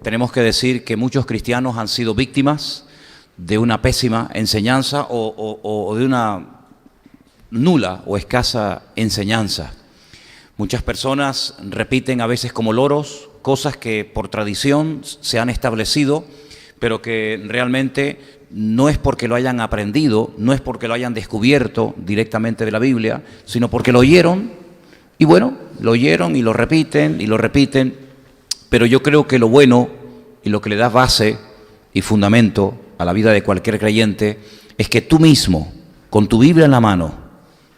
tenemos que decir que muchos cristianos han sido víctimas de una pésima enseñanza o de una nula o escasa enseñanza. Muchas personas repiten a veces como loros cosas que por tradición se han establecido, pero que realmente no es porque lo hayan aprendido, no es porque lo hayan descubierto directamente de la Biblia, sino porque lo oyeron y bueno, lo oyeron y lo repiten, pero yo creo que lo bueno y lo que le da base y fundamento a la vida de cualquier creyente es que tú mismo, con tu Biblia en la mano,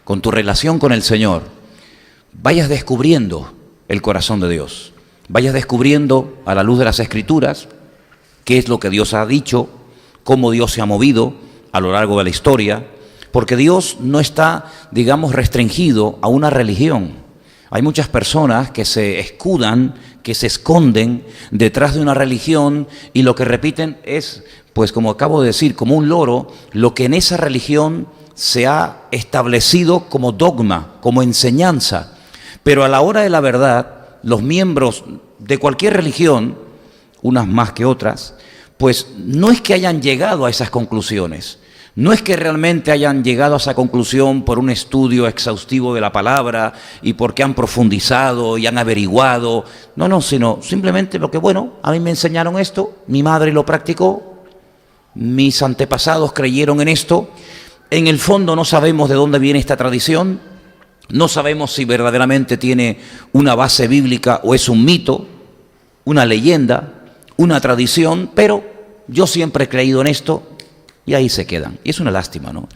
con tu relación con el Señor, vayas descubriendo el corazón de Dios, vayas descubriendo a la luz de las Escrituras qué es lo que Dios ha dicho, cómo Dios se ha movido a lo largo de la historia, porque Dios no está, digamos, restringido a una religión. Hay muchas personas que se escudan, que se esconden detrás de una religión y lo que repiten es, pues como acabo de decir, como un loro, lo que en esa religión se ha establecido como dogma, como enseñanza. Pero a la hora de la verdad, los miembros de cualquier religión, unas más que otras, pues no es que hayan llegado a esas conclusiones, no es que realmente hayan llegado a esa conclusión por un estudio exhaustivo de la palabra y porque han profundizado y han averiguado, no, sino simplemente porque, bueno, a mí me enseñaron esto, mi madre lo practicó, mis antepasados creyeron en esto. En el fondo no sabemos de dónde viene esta tradición, no sabemos si verdaderamente tiene una base bíblica o es un mito, una leyenda, una tradición, pero yo siempre he creído en esto y ahí se quedan. Y es una lástima, ¿no?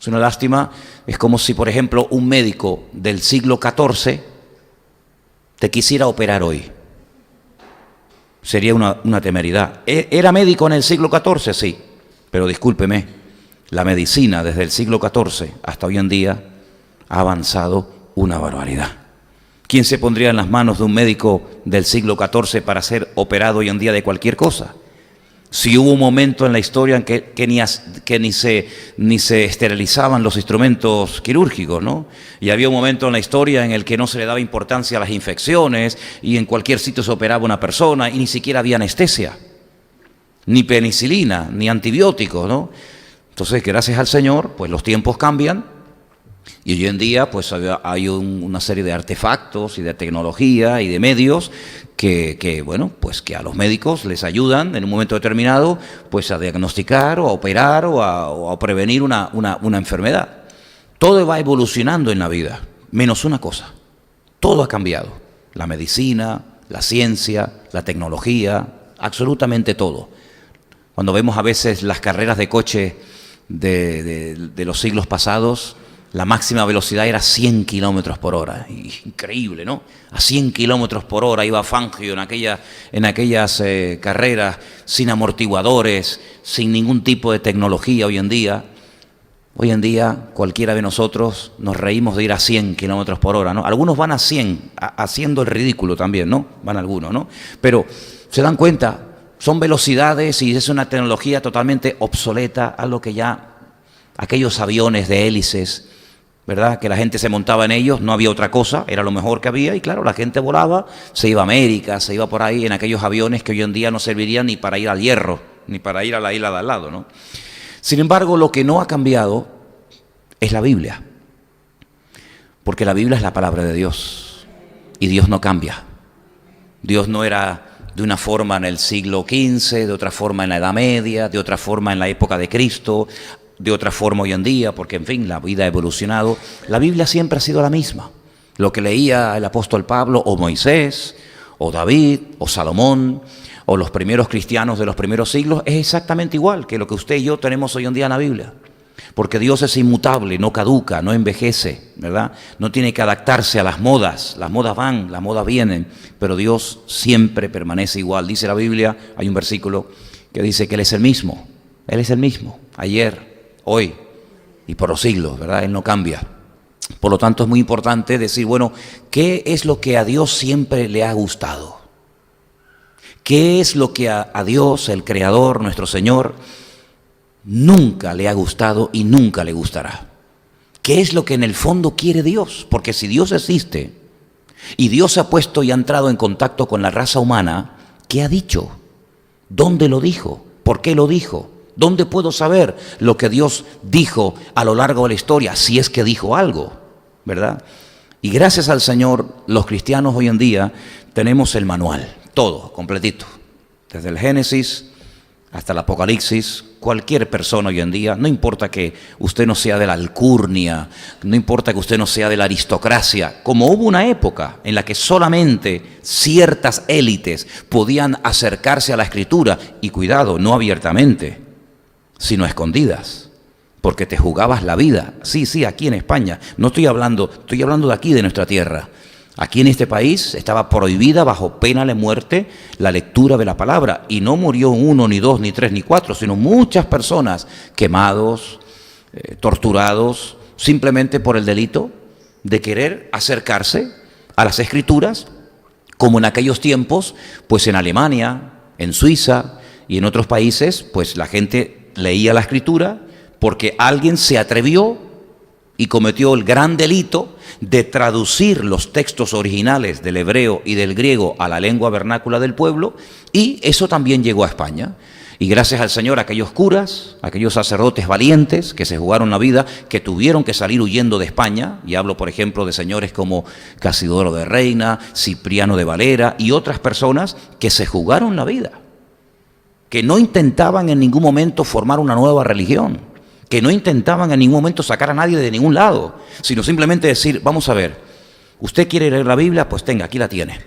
Es una lástima, es como si, por ejemplo, un médico del siglo XIV te quisiera operar hoy. Sería una temeridad. ¿Era médico en el siglo XIV? Sí, pero discúlpeme, la medicina desde el siglo XIV hasta hoy en día ha avanzado una barbaridad. ¿Quién se pondría en las manos de un médico del siglo XIV para ser operado hoy en día de cualquier cosa? Si hubo un momento en la historia en que ni se esterilizaban los instrumentos quirúrgicos, ¿no? Y había un momento en la historia en el que no se le daba importancia a las infecciones y en cualquier sitio se operaba una persona y ni siquiera había anestesia, ni penicilina, ni antibióticos, ¿no? Entonces, gracias al Señor, pues los tiempos cambian. Y hoy en día pues hay una serie de artefactos y de tecnología y de medios que bueno, pues que a los médicos les ayudan en un momento determinado pues a diagnosticar o a operar o a prevenir una enfermedad. Todo va evolucionando en la vida, menos una cosa. Todo ha cambiado. La medicina, la ciencia, la tecnología, absolutamente todo. Cuando vemos a veces las carreras de coche de los siglos pasados, la máxima velocidad era 100 kilómetros por hora. Increíble, ¿no? A 100 kilómetros por hora iba Fangio en aquellas carreras, sin amortiguadores, sin ningún tipo de tecnología hoy en día. Hoy en día cualquiera de nosotros nos reímos de ir a 100 kilómetros por hora, ¿no? Algunos van a 100, haciendo el ridículo también, ¿no? Van algunos, ¿no? Pero se dan cuenta, son velocidades y es una tecnología totalmente obsoleta a lo que ya aquellos aviones de hélices, ¿verdad? Que la gente se montaba en ellos, no había otra cosa, era lo mejor que había y claro, la gente volaba, se iba a América, se iba por ahí en aquellos aviones que hoy en día no servirían ni para ir al Hierro, ni para ir a la isla de al lado, ¿no? Sin embargo, lo que no ha cambiado es la Biblia, porque la Biblia es la palabra de Dios y Dios no cambia. Dios no era de una forma en el siglo XV, de otra forma en la Edad Media, de otra forma en la época de Cristo, de otra forma hoy en día, porque en fin, la vida ha evolucionado. La Biblia siempre ha sido la misma. Lo que leía el apóstol Pablo, o Moisés, o David, o Salomón, o los primeros cristianos de los primeros siglos, es exactamente igual que lo que usted y yo tenemos hoy en día en la Biblia. Porque Dios es inmutable, no caduca, no envejece, ¿verdad? No tiene que adaptarse a las modas van, las modas vienen, pero Dios siempre permanece igual. Dice la Biblia, hay un versículo que dice que Él es el mismo, ayer, hoy y por los siglos, ¿verdad? Él no cambia. Por lo tanto, es muy importante decir, bueno, ¿qué es lo que a Dios siempre le ha gustado? ¿Qué es lo que a Dios, el Creador, nuestro Señor, nunca le ha gustado y nunca le gustará? ¿Qué es lo que en el fondo quiere Dios? Porque si Dios existe y Dios se ha puesto y ha entrado en contacto con la raza humana, ¿qué ha dicho? ¿Dónde lo dijo? ¿Por qué lo dijo? ¿Dónde puedo saber lo que Dios dijo a lo largo de la historia? Si es que dijo algo, ¿verdad? Y gracias al Señor, los cristianos hoy en día tenemos el manual, todo, completito. Desde el Génesis hasta el Apocalipsis, cualquier persona hoy en día, no importa que usted no sea de la alcurnia, no importa que usted no sea de la aristocracia, como hubo una época en la que solamente ciertas élites podían acercarse a la Escritura, y cuidado, no abiertamente, sino a escondidas, porque te jugabas la vida. Sí, aquí en España, no estoy hablando de aquí, de nuestra tierra. Aquí en este país estaba prohibida bajo pena de muerte la lectura de la palabra, y no murió uno, ni dos, ni tres, ni cuatro, sino muchas personas quemados, torturados, simplemente por el delito de querer acercarse a las Escrituras, como en aquellos tiempos, pues en Alemania, en Suiza y en otros países, pues la gente leía la Escritura porque alguien se atrevió y cometió el gran delito de traducir los textos originales del hebreo y del griego a la lengua vernácula del pueblo, y eso también llegó a España. Y gracias al Señor, aquellos curas, aquellos sacerdotes valientes que se jugaron la vida, que tuvieron que salir huyendo de España, y hablo por ejemplo de señores como Casidoro de Reina, Cipriano de Valera y otras personas que se jugaron la vida, que no intentaban en ningún momento formar una nueva religión, que no intentaban en ningún momento sacar a nadie de ningún lado, sino simplemente decir, vamos a ver, ¿usted quiere leer la Biblia? Pues tenga, aquí la tiene.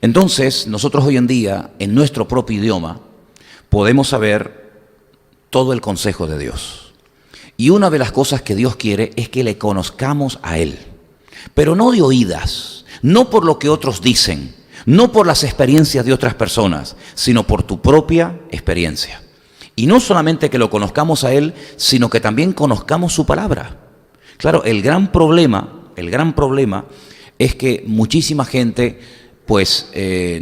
Entonces, nosotros hoy en día, en nuestro propio idioma, podemos saber todo el consejo de Dios. Y una de las cosas que Dios quiere es que le conozcamos a Él, pero no de oídas, no por lo que otros dicen, no por las experiencias de otras personas, sino por tu propia experiencia. Y no solamente que lo conozcamos a Él, sino que también conozcamos su palabra. Claro, el gran problema es que muchísima gente pues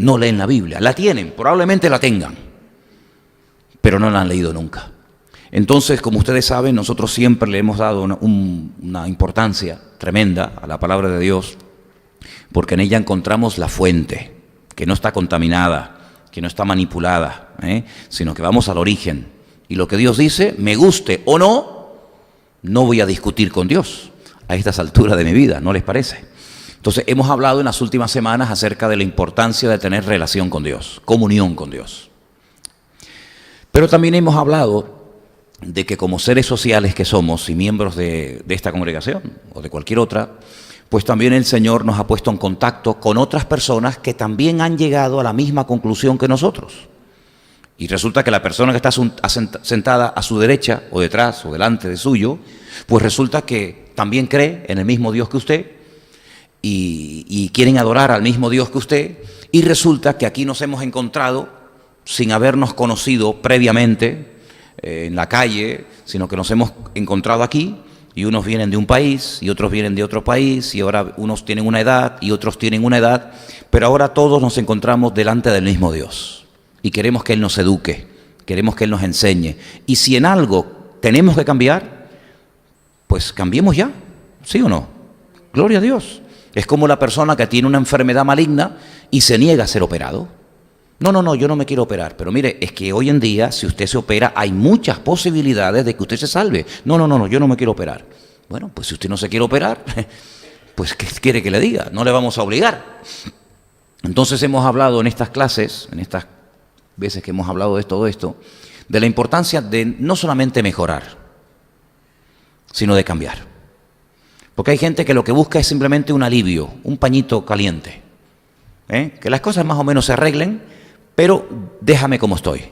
no leen la Biblia. La tienen, probablemente la tengan, pero no la han leído nunca. Entonces, como ustedes saben, nosotros siempre le hemos dado una importancia tremenda a la palabra de Dios, porque en ella encontramos la fuente, que no está contaminada, que no está manipulada, sino que vamos al origen. Y lo que Dios dice, me guste o no, no voy a discutir con Dios a estas alturas de mi vida, ¿no les parece? Entonces hemos hablado en las últimas semanas acerca de la importancia de tener relación con Dios, comunión con Dios. Pero también hemos hablado de que como seres sociales que somos y miembros de esta congregación o de cualquier otra, pues también el Señor nos ha puesto en contacto con otras personas que también han llegado a la misma conclusión que nosotros. Y resulta que la persona que está sentada a su derecha o detrás o delante de suyo, pues resulta que también cree en el mismo Dios que usted y quieren adorar al mismo Dios que usted, y resulta que aquí nos hemos encontrado sin habernos conocido previamente en la calle, sino que nos hemos encontrado aquí. Y unos vienen de un país y otros vienen de otro país, y ahora unos tienen una edad y otros tienen una edad, pero ahora todos nos encontramos delante del mismo Dios y queremos que Él nos eduque, queremos que Él nos enseñe. Y si en algo tenemos que cambiar, pues cambiemos ya, ¿sí o no? Gloria a Dios. Es como la persona que tiene una enfermedad maligna y se niega a ser operado. No, yo no me quiero operar. Pero mire, es que hoy en día, si usted se opera, hay muchas posibilidades de que usted se salve. No, yo no me quiero operar. Bueno, pues si usted no se quiere operar, pues ¿qué quiere que le diga? No le vamos a obligar. Entonces hemos hablado en estas clases, en estas veces que hemos hablado de todo esto, de la importancia de no solamente mejorar, sino de cambiar. Porque hay gente que lo que busca es simplemente un alivio, un pañito caliente. Que las cosas más o menos se arreglen, pero déjame como estoy.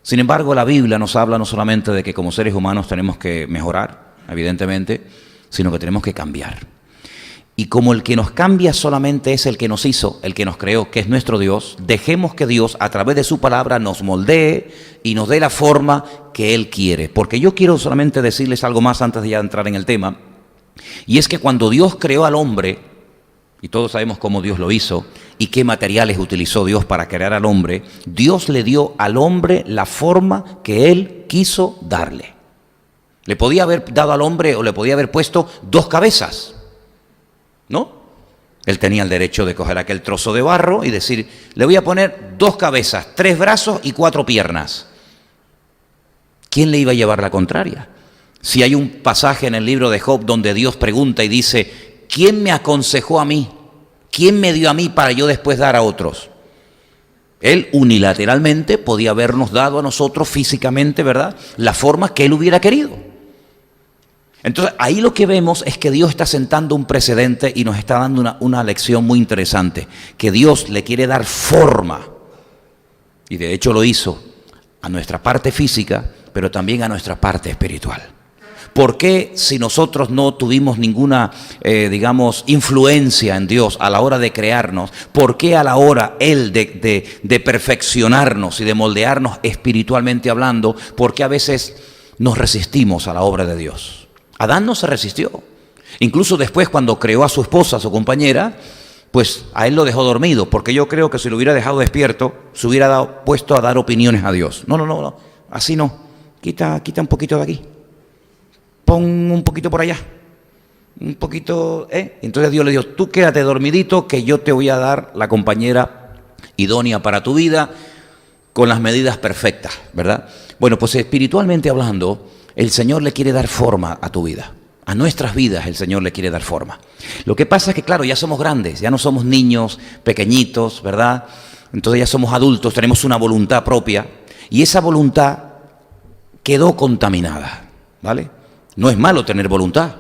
Sin embargo, la Biblia nos habla no solamente de que como seres humanos tenemos que mejorar, evidentemente, sino que tenemos que cambiar. Y como el que nos cambia solamente es el que nos hizo, el que nos creó, que es nuestro Dios, dejemos que Dios a través de su palabra nos moldee y nos dé la forma que Él quiere. Porque yo quiero solamente decirles algo más antes de ya entrar en el tema, y es que cuando Dios creó al hombre, y todos sabemos cómo Dios lo hizo y qué materiales utilizó Dios para crear al hombre, Dios le dio al hombre la forma que Él quiso darle. Le podía haber dado al hombre o le podía haber puesto 2 cabezas, ¿no? Él tenía el derecho de coger aquel trozo de barro y decir, le voy a poner 2 cabezas, 3 brazos y 4 piernas. ¿Quién le iba a llevar la contraria? Si hay un pasaje en el libro de Job donde Dios pregunta y dice, ¿quién me aconsejó a mí? ¿Quién me dio a mí para yo después dar a otros? Él unilateralmente podía habernos dado a nosotros físicamente, ¿verdad?, la forma que Él hubiera querido. Entonces, ahí lo que vemos es que Dios está sentando un precedente y nos está dando una lección muy interesante, que Dios le quiere dar forma, y de hecho lo hizo, a nuestra parte física, pero también a nuestra parte espiritual. ¿Por qué si nosotros no tuvimos ninguna, influencia en Dios a la hora de crearnos? ¿Por qué a la hora Él de perfeccionarnos y de moldearnos espiritualmente hablando? ¿Por qué a veces nos resistimos a la obra de Dios? Adán no se resistió. Incluso después, cuando creó a su esposa, a su compañera, pues a él lo dejó dormido, porque yo creo que si lo hubiera dejado despierto, se hubiera puesto a dar opiniones a Dios. No, así no. Quita un poquito de aquí. Pon un poquito por allá. Un poquito, Entonces Dios le dijo, tú quédate dormidito, que yo te voy a dar la compañera idónea para tu vida, con las medidas perfectas, ¿verdad? Bueno, pues espiritualmente hablando, el Señor le quiere dar forma a tu vida. A nuestras vidas el Señor le quiere dar forma. Lo que pasa es que, claro, ya somos grandes, ya no somos niños pequeñitos, ¿verdad? Entonces ya somos adultos, tenemos una voluntad propia y esa voluntad quedó contaminada, ¿vale? No es malo tener voluntad,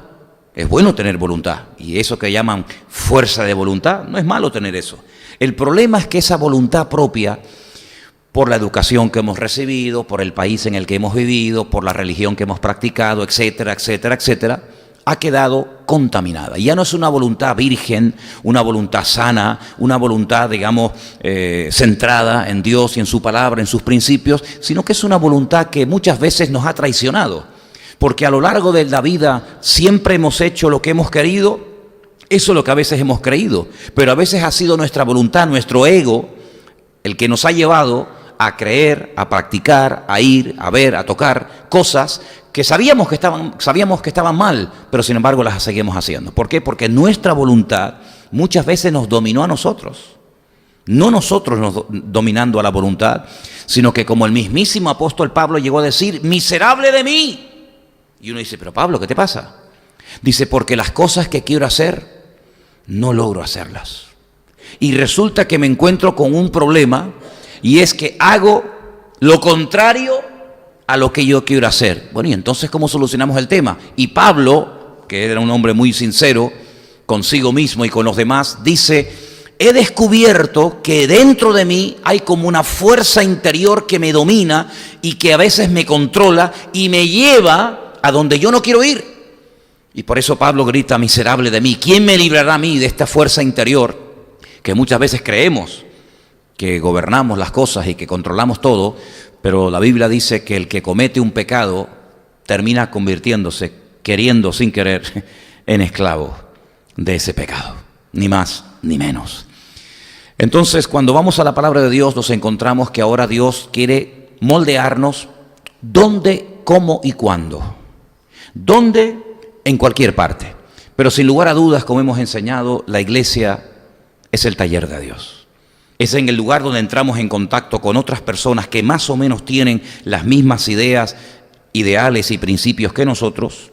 es bueno tener voluntad. Y eso que llaman fuerza de voluntad, no es malo tener eso. El problema es que esa voluntad propia, por la educación que hemos recibido, por el país en el que hemos vivido, por la religión que hemos practicado, etcétera, etcétera, etcétera, ha quedado contaminada. Y ya no es una voluntad virgen, una voluntad sana, una voluntad, centrada en Dios y en su palabra, en sus principios, sino que es una voluntad que muchas veces nos ha traicionado. Porque a lo largo de la vida siempre hemos hecho lo que hemos querido, eso es lo que a veces hemos creído, pero a veces ha sido nuestra voluntad, nuestro ego, el que nos ha llevado a creer, a practicar, a ir, a ver, a tocar cosas que sabíamos que estaban mal, pero sin embargo las seguimos haciendo. ¿Por qué? Porque nuestra voluntad muchas veces nos dominó a nosotros. No nosotros dominando a la voluntad, sino que como el mismísimo apóstol Pablo llegó a decir, miserable de mí. Y uno dice, pero Pablo, ¿qué te pasa? Dice, porque las cosas que quiero hacer, no logro hacerlas. Y resulta que me encuentro con un problema, y es que hago lo contrario a lo que yo quiero hacer. Bueno, y entonces, ¿cómo solucionamos el tema? Y Pablo, que era un hombre muy sincero consigo mismo y con los demás, dice, he descubierto que dentro de mí hay como una fuerza interior que me domina y que a veces me controla y me lleva a donde yo no quiero ir. Y por eso Pablo grita, miserable de mí, ¿quién me librará a mí de esta fuerza interior que muchas veces creemos que gobernamos las cosas y que controlamos todo? Pero la Biblia dice que el que comete un pecado termina convirtiéndose, queriendo sin querer, en esclavo de ese pecado, ni más ni menos. Entonces, cuando vamos a la palabra de Dios, nos encontramos que ahora Dios quiere moldearnos dónde, cómo y cuándo. ¿Dónde? En cualquier parte. Pero sin lugar a dudas, como hemos enseñado, la iglesia es el taller de Dios. Es en el lugar donde entramos en contacto con otras personas que más o menos tienen las mismas ideas, ideales y principios que nosotros.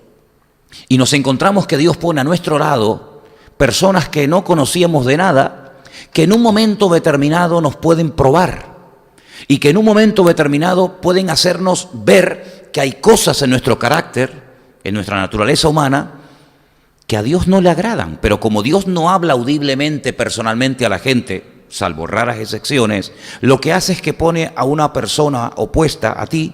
Y nos encontramos que Dios pone a nuestro lado personas que no conocíamos de nada, que en un momento determinado nos pueden probar y que en un momento determinado pueden hacernos ver que hay cosas en nuestro carácter, en nuestra naturaleza humana, que a Dios no le agradan. Pero como Dios no habla audiblemente, personalmente a la gente, salvo raras excepciones, lo que hace es que pone a una persona opuesta a ti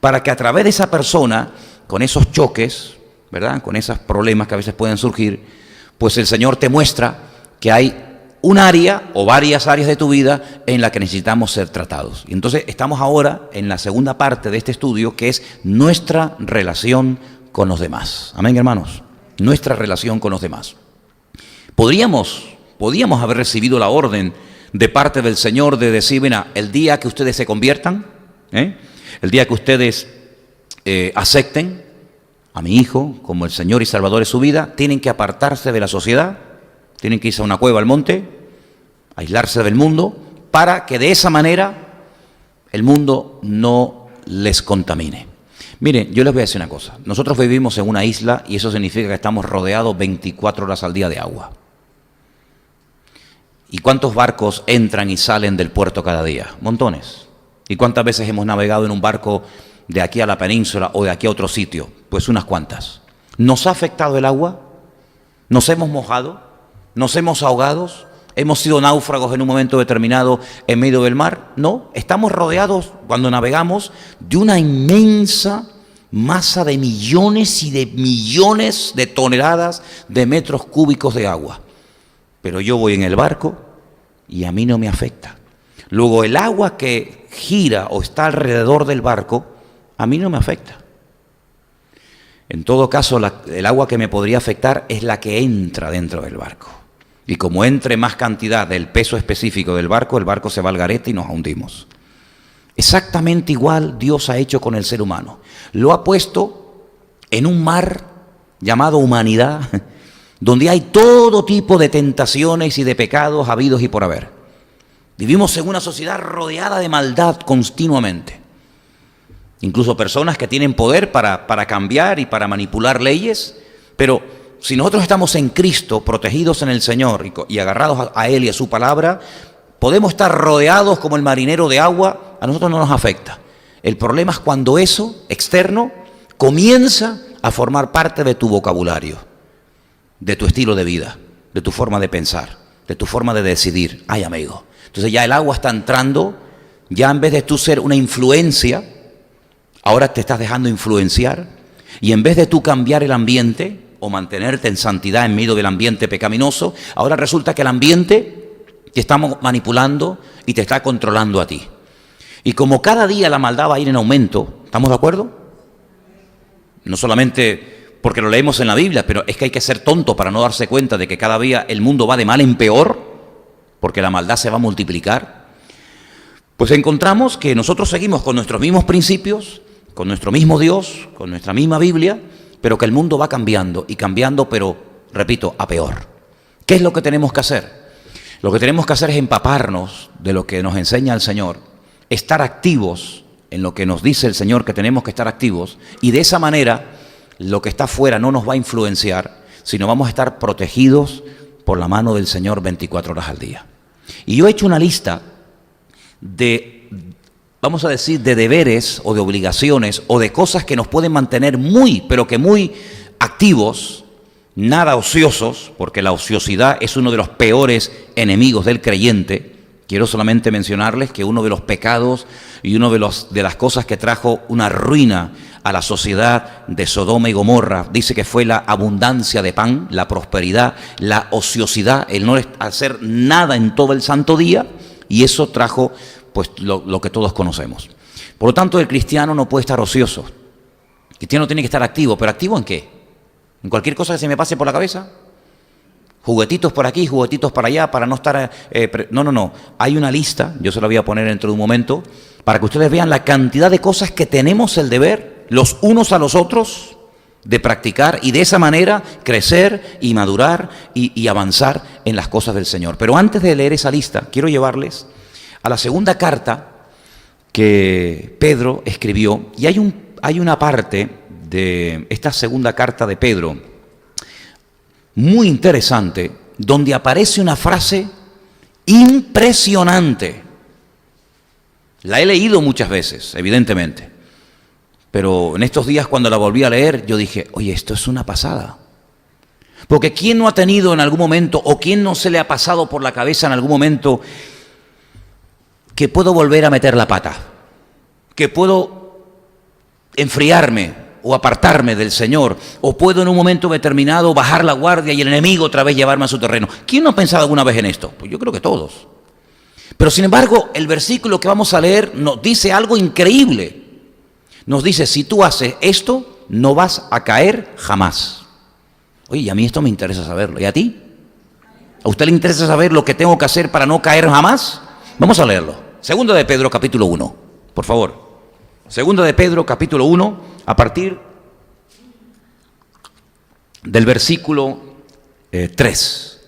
para que a través de esa persona, con esos choques, ¿verdad?, con esos problemas que a veces pueden surgir, pues el Señor te muestra que hay un área o varias áreas de tu vida en la que necesitamos ser tratados. Y entonces estamos ahora en la segunda parte de este estudio, que es nuestra relación con los demás. Amén, hermanos. Nuestra relación con los demás. Podíamos haber recibido la orden de parte del Señor de decir, mira, el día que ustedes se conviertan, el día que ustedes acepten a mi Hijo como el Señor y Salvador de su vida, tienen que apartarse de la sociedad, Tienen que irse a una cueva al monte, aislarse del mundo, para que de esa manera el mundo no les contamine. Miren, yo les voy a decir una cosa. Nosotros vivimos en una isla y eso significa que estamos rodeados 24 horas al día de agua. ¿Y cuántos barcos entran y salen del puerto cada día? Montones. ¿Y cuántas veces hemos navegado en un barco de aquí a la península o de aquí a otro sitio? Pues unas cuantas. ¿Nos ha afectado el agua? ¿Nos hemos mojado? ¿Nos hemos ahogado? ¿Hemos sido náufragos en un momento determinado en medio del mar? No, estamos rodeados, cuando navegamos, de una inmensa masa de millones y de millones de toneladas de metros cúbicos de agua. Pero yo voy en el barco y a mí no me afecta. Luego el agua que gira o está alrededor del barco, a mí no me afecta. En todo caso, el agua que me podría afectar es la que entra dentro del barco. Y como entre más cantidad del peso específico del barco, el barco se va al garete y nos hundimos. Exactamente igual Dios ha hecho con el ser humano. Lo ha puesto en un mar llamado humanidad, donde hay todo tipo de tentaciones y de pecados habidos y por haber. Vivimos en una sociedad rodeada de maldad continuamente. Incluso personas que tienen poder para cambiar y para manipular leyes, pero si nosotros estamos en Cristo, protegidos en el Señor y agarrados a Él y a su palabra, podemos estar rodeados como el marinero de agua, a nosotros no nos afecta. El problema es cuando eso, externo, comienza a formar parte de tu vocabulario, de tu estilo de vida, de tu forma de pensar, de tu forma de decidir. Ay, amigo. Entonces ya el agua está entrando, ya en vez de tú ser una influencia, ahora te estás dejando influenciar, y en vez de tú cambiar el ambiente o mantenerte en santidad en medio del ambiente pecaminoso, ahora resulta que el ambiente te está manipulando y te está controlando a ti. Y como cada día la maldad va a ir en aumento, ¿estamos de acuerdo? No solamente porque lo leemos en la Biblia, pero es que hay que ser tonto para no darse cuenta de que cada día el mundo va de mal en peor, porque la maldad se va a multiplicar. Pues encontramos que nosotros seguimos con nuestros mismos principios, con nuestro mismo Dios, con nuestra misma Biblia, pero que el mundo va cambiando y cambiando, pero, repito, a peor. ¿Qué es lo que tenemos que hacer? Lo que tenemos que hacer es empaparnos de lo que nos enseña el Señor, estar activos en lo que nos dice el Señor que tenemos que estar activos, y de esa manera lo que está afuera no nos va a influenciar, sino vamos a estar protegidos por la mano del Señor 24 horas al día. Y yo he hecho una lista de, vamos a decir, de deberes o de obligaciones o de cosas que nos pueden mantener muy, pero que muy activos, nada ociosos, porque la ociosidad es uno de los peores enemigos del creyente. Quiero solamente mencionarles que uno de los pecados y uno de las cosas que trajo una ruina a la sociedad de Sodoma y Gomorra, dice que fue la abundancia de pan, la prosperidad, la ociosidad, el no hacer nada en todo el santo día, y eso trajo pues lo que todos conocemos. Por lo tanto, el cristiano no puede estar ocioso. El cristiano tiene que estar activo, pero ¿activo en qué? ¿En cualquier cosa que se me pase por la cabeza? Juguetitos por aquí, juguetitos para allá, para no estar... No. Hay una lista, yo se la voy a poner dentro de un momento, para que ustedes vean la cantidad de cosas que tenemos el deber, los unos a los otros, de practicar y de esa manera crecer y madurar y avanzar en las cosas del Señor. Pero antes de leer esa lista, quiero llevarles a la segunda carta que Pedro escribió, y hay una parte de esta segunda carta de Pedro muy interesante, donde aparece una frase impresionante. La he leído muchas veces, evidentemente, pero en estos días cuando la volví a leer, yo dije, oye, esto es una pasada. Porque ¿quién no ha tenido en algún momento, o quién no se le ha pasado por la cabeza en algún momento, que puedo volver a meter la pata, que puedo enfriarme o apartarme del Señor, o puedo en un momento determinado bajar la guardia y el enemigo otra vez llevarme a su terreno? ¿Quién no ha pensado alguna vez en esto? Pues yo creo que todos. Pero sin embargo, el versículo que vamos a leer nos dice algo increíble. Nos dice, si tú haces esto, no vas a caer jamás. Oye, y a mí esto me interesa saberlo. ¿Y a ti? ¿A usted le interesa saber lo que tengo que hacer para no caer jamás? Vamos a leerlo. Segunda de Pedro, capítulo 1, por favor. Segunda de Pedro, capítulo 1, a partir del versículo 3.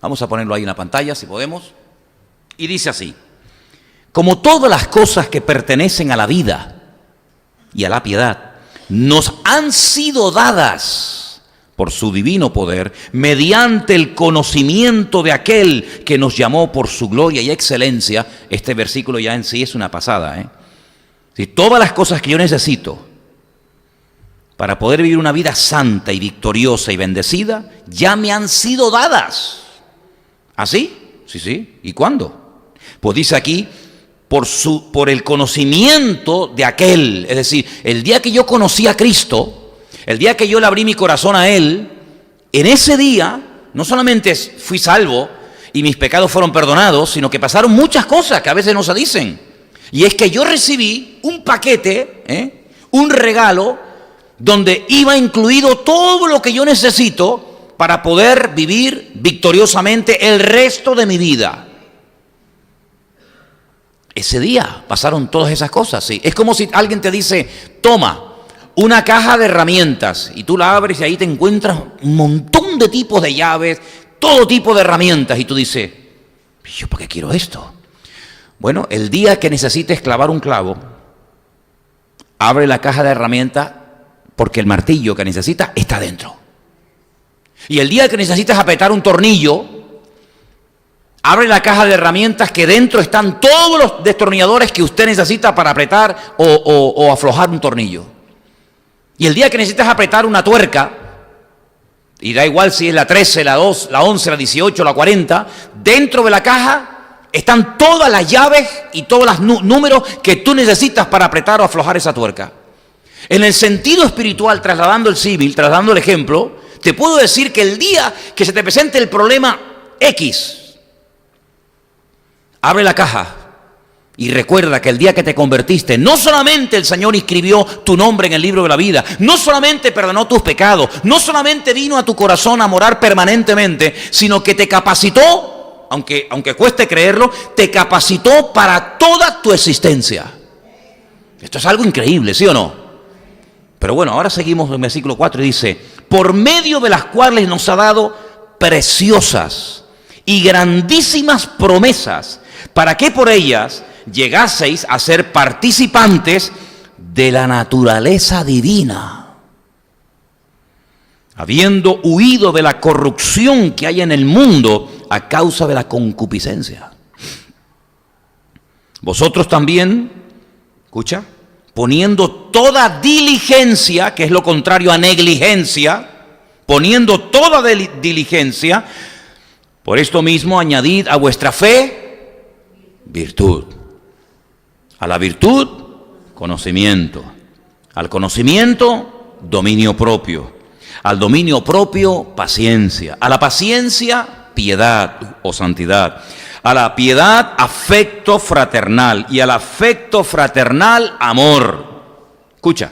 Vamos a ponerlo ahí en la pantalla si podemos. Y dice así: como todas las cosas que pertenecen a la vida y a la piedad nos han sido dadas por su divino poder, mediante el conocimiento de aquel que nos llamó por su gloria y excelencia. Este versículo ya en sí es una pasada, Si todas las cosas que yo necesito para poder vivir una vida santa y victoriosa y bendecida, ya me han sido dadas. ¿Así? Sí. ¿Y cuándo? Pues dice aquí, por el conocimiento de aquel. Es decir, el día que yo conocí a Cristo, el día que yo le abrí mi corazón a Él, en ese día no solamente fui salvo y mis pecados fueron perdonados, sino que pasaron muchas cosas que a veces no se dicen. Y es que yo recibí un paquete, un regalo, donde iba incluido todo lo que yo necesito para poder vivir victoriosamente el resto de mi vida. Ese día pasaron todas esas cosas, sí. Es como si alguien te dice, toma una caja de herramientas, y tú la abres y ahí te encuentras un montón de tipos de llaves, todo tipo de herramientas, y tú dices, ¿yo para qué quiero esto? Bueno, el día que necesites clavar un clavo, abre la caja de herramientas, porque el martillo que necesitas está dentro. Y el día que necesitas apretar un tornillo, abre la caja de herramientas, que dentro están todos los destornilladores que usted necesita para apretar o aflojar un tornillo. Y el día que necesitas apretar una tuerca, y da igual si es la 13, la 2, la 11, la 18, la 40, dentro de la caja están todas las llaves y todos los números que tú necesitas para apretar o aflojar esa tuerca. En el sentido espiritual, trasladando el símil, trasladando el ejemplo, te puedo decir que el día que se te presente el problema X, abre la caja y recuerda que el día que te convertiste, no solamente el Señor inscribió tu nombre en el libro de la vida, no solamente perdonó tus pecados, no solamente vino a tu corazón a morar permanentemente, sino que te capacitó, aunque cueste creerlo, te capacitó para toda tu existencia. Esto es algo increíble, ¿sí o no? Pero bueno, ahora seguimos en el versículo 4 y dice, por medio de las cuales nos ha dado preciosas y grandísimas promesas, para que por ellas llegaseis a ser participantes de la naturaleza divina, habiendo huido de la corrupción que hay en el mundo a causa de la concupiscencia. Vosotros también, escucha, poniendo toda diligencia, que es lo contrario a negligencia, poniendo toda diligencia, por esto mismo añadid a vuestra fe virtud, a la virtud conocimiento, al conocimiento dominio propio, al dominio propio paciencia, a la paciencia piedad o santidad, a la piedad afecto fraternal y al afecto fraternal amor. Escucha,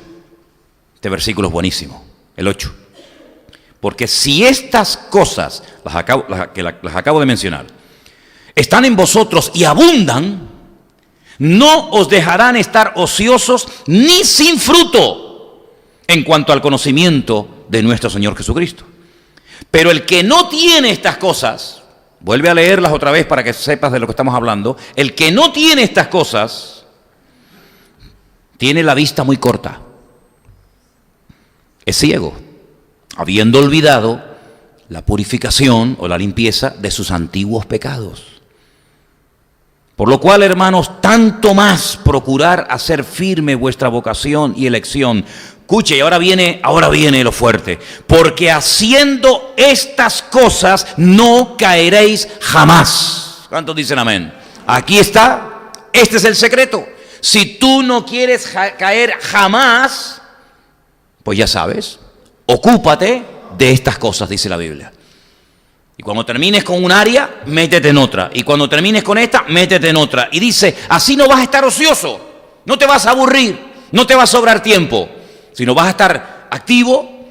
este versículo es buenísimo, el 8. Porque si estas cosas, las acabo de mencionar, están en vosotros y abundan, no os dejarán estar ociosos ni sin fruto en cuanto al conocimiento de nuestro Señor Jesucristo. Pero el que no tiene estas cosas, vuelve a leerlas otra vez para que sepas de lo que estamos hablando, el que no tiene estas cosas, tiene la vista muy corta, es ciego, habiendo olvidado la purificación o la limpieza de sus antiguos pecados. Por lo cual, hermanos, tanto más procurar hacer firme vuestra vocación y elección. Escuche, y ahora viene lo fuerte. Porque haciendo estas cosas no caeréis jamás. ¿Cuántos dicen amén? Aquí está, este es el secreto. Si tú no quieres caer jamás, pues ya sabes, ocúpate de estas cosas, dice la Biblia. Y cuando termines con un área, métete en otra. Y cuando termines con esta, métete en otra. Y dice, así no vas a estar ocioso, no te vas a aburrir, no te va a sobrar tiempo, sino vas a estar activo.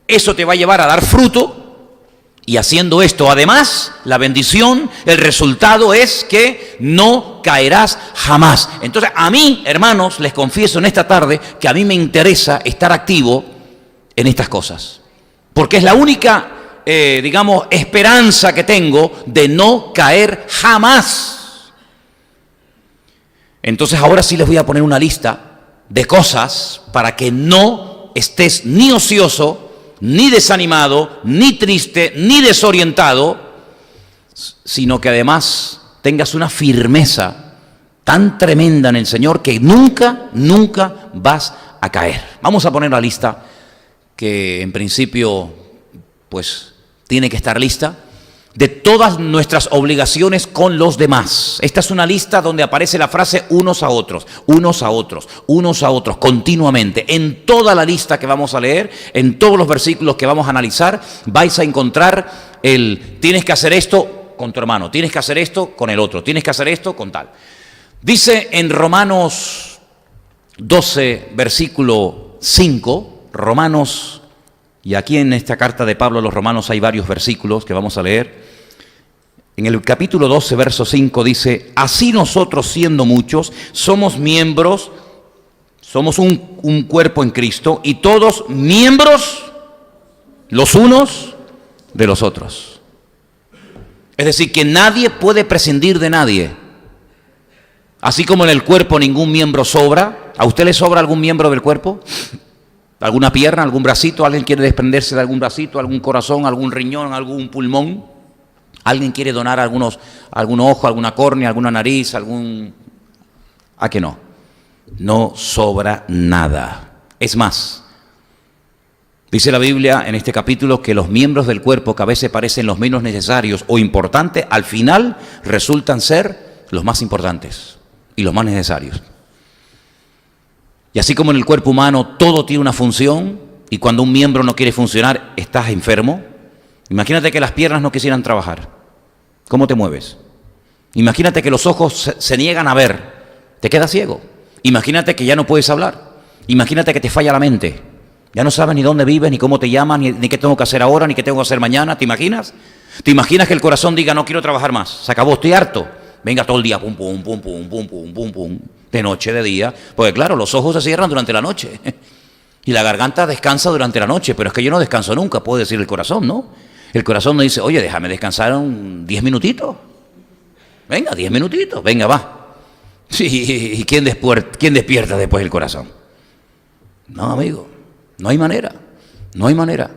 Eso te va a llevar a dar fruto. Y haciendo esto, además, la bendición, el resultado es que no caerás jamás. Entonces, a mí, hermanos, les confieso en esta tarde que a mí me interesa estar activo en estas cosas. Porque es la única digamos, esperanza que tengo de no caer jamás. Entonces ahora sí les voy a poner una lista de cosas para que no estés ni ocioso, ni desanimado, ni triste, ni desorientado, sino que además tengas una firmeza tan tremenda en el Señor que nunca, nunca vas a caer. Vamos a poner la lista que en principio pues tiene que estar lista de todas nuestras obligaciones con los demás. Esta es una lista donde aparece la frase unos a otros, unos a otros, unos a otros, continuamente. En toda la lista que vamos a leer, en todos los versículos que vamos a analizar, vais a encontrar el tienes que hacer esto con tu hermano, tienes que hacer esto con el otro, tienes que hacer esto con tal. Dice en Romanos 12, versículo 5, Romanos, y aquí en esta carta de Pablo a los Romanos hay varios versículos que vamos a leer. En el capítulo 12, verso 5 dice, así nosotros siendo muchos, somos miembros, somos un cuerpo en Cristo y todos miembros los unos de los otros. Es decir, que nadie puede prescindir de nadie. Así como en el cuerpo ningún miembro sobra. ¿A usted le sobra algún miembro del cuerpo? ¿Alguna pierna, algún bracito? ¿Alguien quiere desprenderse de algún bracito, algún corazón, algún riñón, algún pulmón? ¿Alguien quiere donar algún ojo, alguna córnea, alguna nariz, ¿A qué no? No sobra nada. Es más, dice la Biblia en este capítulo que los miembros del cuerpo que a veces parecen los menos necesarios o importantes, al final resultan ser los más importantes y los más necesarios. Y así como en el cuerpo humano todo tiene una función y cuando un miembro no quiere funcionar estás enfermo, imagínate que las piernas no quisieran trabajar. ¿Cómo te mueves? Imagínate que los ojos se niegan a ver, te quedas ciego. Imagínate que ya no puedes hablar. Imagínate que te falla la mente. Ya no sabes ni dónde vives, ni cómo te llamas, ni qué tengo que hacer ahora, ni qué tengo que hacer mañana. ¿Te imaginas? ¿Te imaginas que el corazón diga no quiero trabajar más? Se acabó, estoy harto. Venga todo el día, pum, pum, pum, pum, pum, pum, pum, pum. De noche, de día, porque claro, los ojos se cierran durante la noche y la garganta descansa durante la noche, pero es que yo no descanso nunca, puede decir el corazón, ¿no? El corazón no dice, oye, déjame descansar 10 minutitos, venga, 10 minutitos, venga, va. Sí, ¿y quién despierta después el corazón? No, amigo, no hay manera, no hay manera.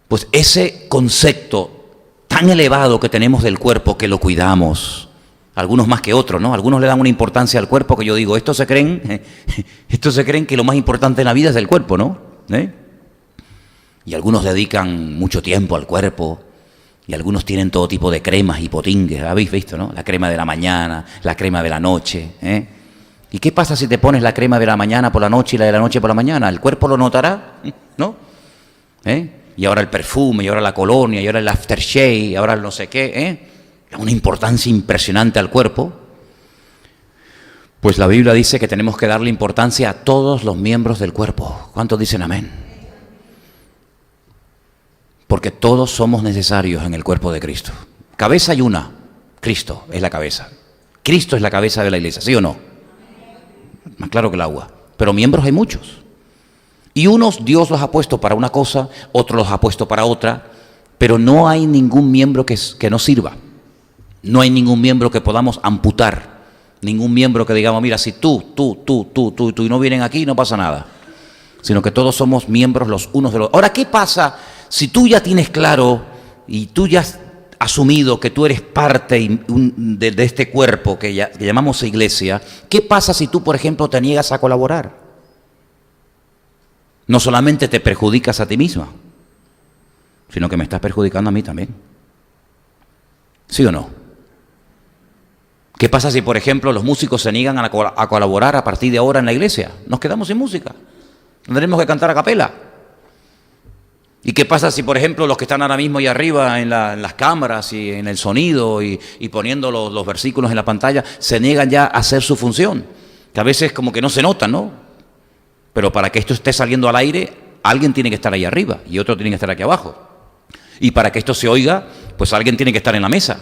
Pues ese concepto tan elevado que tenemos del cuerpo, que lo cuidamos, algunos más que otros, ¿no? Algunos le dan una importancia al cuerpo que yo digo, estos se creen que lo más importante en la vida es el cuerpo, ¿no? Y algunos dedican mucho tiempo al cuerpo y algunos tienen todo tipo de cremas y potingues, habéis visto, ¿no? La crema de la mañana, la crema de la noche, ¿Y qué pasa si te pones la crema de la mañana por la noche y la de la noche por la mañana? ¿El cuerpo lo notará? ¿No? Y ahora el perfume, y ahora la colonia, y ahora el aftershave, y ahora el no sé qué, una importancia impresionante al cuerpo. Pues la Biblia dice que tenemos que darle importancia a todos los miembros del cuerpo. ¿Cuántos dicen amén? Porque todos somos necesarios en el cuerpo de Cristo. Cabeza hay una, Cristo es la cabeza. Cristo es la cabeza de la iglesia, ¿sí o no? Más claro que el agua. Pero miembros hay muchos. Y unos Dios los ha puesto para una cosa, otros los ha puesto para otra, pero no hay ningún miembro que no sirva. No hay ningún miembro que podamos amputar, ningún miembro que digamos, mira, si tú y no vienen aquí, no pasa nada. Sino que todos somos miembros los unos de los otros. Ahora, ¿qué pasa si tú ya tienes claro y tú ya has asumido que tú eres parte de este cuerpo que llamamos iglesia? ¿Qué pasa si tú, por ejemplo, te niegas a colaborar? No solamente te perjudicas a ti misma, sino que me estás perjudicando a mí también. ¿Sí o no? ¿Qué pasa si, por ejemplo, los músicos se niegan a colaborar a partir de ahora en la iglesia? Nos quedamos sin música. Tendremos que cantar a capela. ¿Y qué pasa si, por ejemplo, los que están ahora mismo ahí arriba en las cámaras y en el sonido y poniendo los versículos en la pantalla, se niegan ya a hacer su función? Que a veces como que no se nota, ¿no? Pero para que esto esté saliendo al aire, alguien tiene que estar ahí arriba y otro tiene que estar aquí abajo. Y para que esto se oiga, pues alguien tiene que estar en la mesa.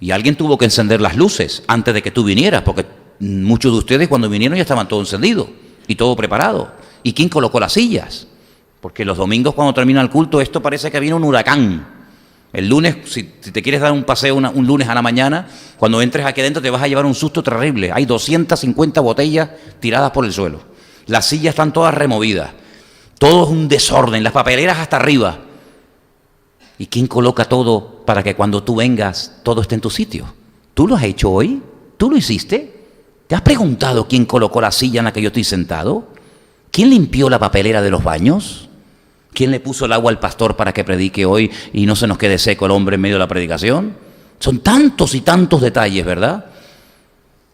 Y alguien tuvo que encender las luces antes de que tú vinieras, porque muchos de ustedes cuando vinieron ya estaban todo encendido y todo preparado. ¿Y quién colocó las sillas? Porque los domingos cuando termina el culto esto parece que viene un huracán. El lunes, si te quieres dar un paseo un lunes a la mañana, cuando entres aquí adentro te vas a llevar un susto terrible. Hay 250 botellas tiradas por el suelo. Las sillas están todas removidas. Todo es un desorden, las papeleras hasta arriba. ¿Y quién coloca todo para que cuando tú vengas todo esté en tu sitio? ¿Tú lo has hecho hoy? ¿Tú lo hiciste? ¿Te has preguntado quién colocó la silla en la que yo estoy sentado? ¿Quién limpió la papelera de los baños? ¿Quién le puso el agua al pastor para que predique hoy y no se nos quede seco el hombre en medio de la predicación? Son tantos y tantos detalles, ¿verdad?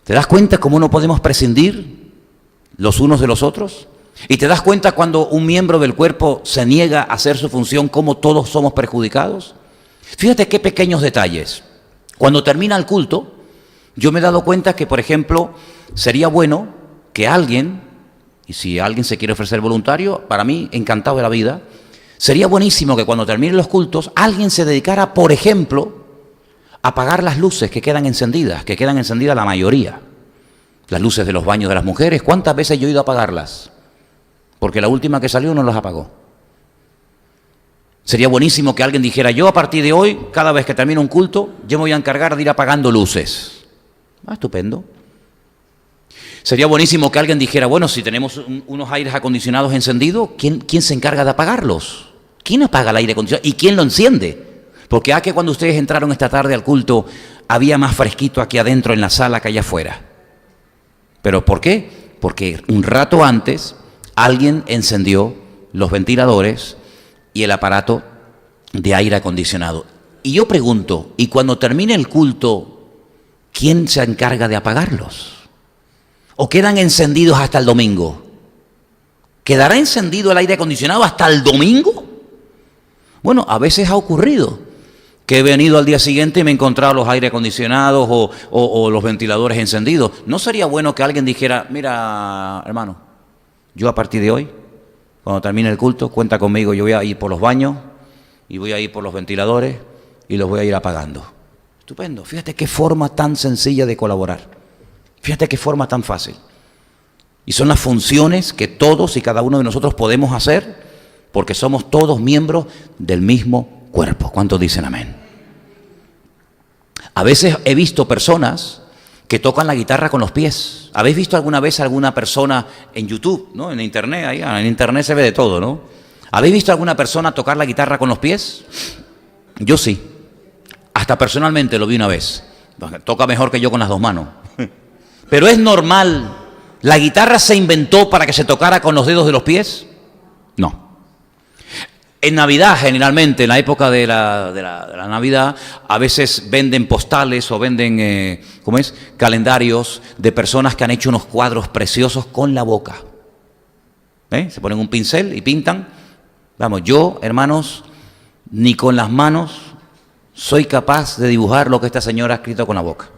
¿Te das cuenta cómo no podemos prescindir los unos de los otros? ¿Y te das cuenta cuando un miembro del cuerpo se niega a hacer su función, cómo todos somos perjudicados? Fíjate qué pequeños detalles. Cuando termina el culto, yo me he dado cuenta que, por ejemplo, sería bueno que alguien, y si alguien se quiere ofrecer voluntario, para mí, encantado de la vida, sería buenísimo que cuando terminen los cultos, alguien se dedicara, por ejemplo, a apagar las luces que quedan encendidas la mayoría. Las luces de los baños de las mujeres, ¿cuántas veces yo he ido a apagarlas? Porque la última que salió no las apagó. Sería buenísimo que alguien dijera, yo a partir de hoy, cada vez que termine un culto, yo me voy a encargar de ir apagando luces. Estupendo. Sería buenísimo que alguien dijera, bueno, si tenemos unos aires acondicionados encendidos, ¿quién se encarga de apagarlos? ¿Quién apaga el aire acondicionado? ¿Y quién lo enciende? Porque que cuando ustedes entraron esta tarde al culto, había más fresquito aquí adentro en la sala que allá afuera. ¿Pero por qué? Porque un rato antes alguien encendió los ventiladores y el aparato de aire acondicionado. Y yo pregunto, ¿y cuando termine el culto, quién se encarga de apagarlos? ¿O quedan encendidos hasta el domingo? ¿Quedará encendido el aire acondicionado hasta el domingo? Bueno, a veces ha ocurrido que he venido al día siguiente y me he encontrado los aire acondicionados o los ventiladores encendidos. ¿No sería bueno que alguien dijera, mira, hermano, yo a partir de hoy, cuando termine el culto, cuenta conmigo, yo voy a ir por los baños y voy a ir por los ventiladores y los voy a ir apagando? Estupendo. Fíjate qué forma tan sencilla de colaborar. Fíjate qué forma tan fácil. Y son las funciones que todos y cada uno de nosotros podemos hacer porque somos todos miembros del mismo cuerpo. ¿Cuántos dicen amén? A veces he visto personas que tocan la guitarra con los pies. ¿Habéis visto alguna vez a alguna persona en YouTube, ¿no? En Internet, ahí, en Internet se ve de todo, ¿no? ¿Habéis visto a alguna persona tocar la guitarra con los pies? Yo sí. Hasta personalmente lo vi una vez. Toca mejor que yo con las dos manos. Pero es normal. ¿La guitarra se inventó para que se tocara con los dedos de los pies? No. En Navidad, generalmente, en la época de la Navidad, a veces venden postales o venden, calendarios de personas que han hecho unos cuadros preciosos con la boca. Se ponen un pincel y pintan. Vamos, yo, hermanos, ni con las manos soy capaz de dibujar lo que esta señora ha escrito con la boca.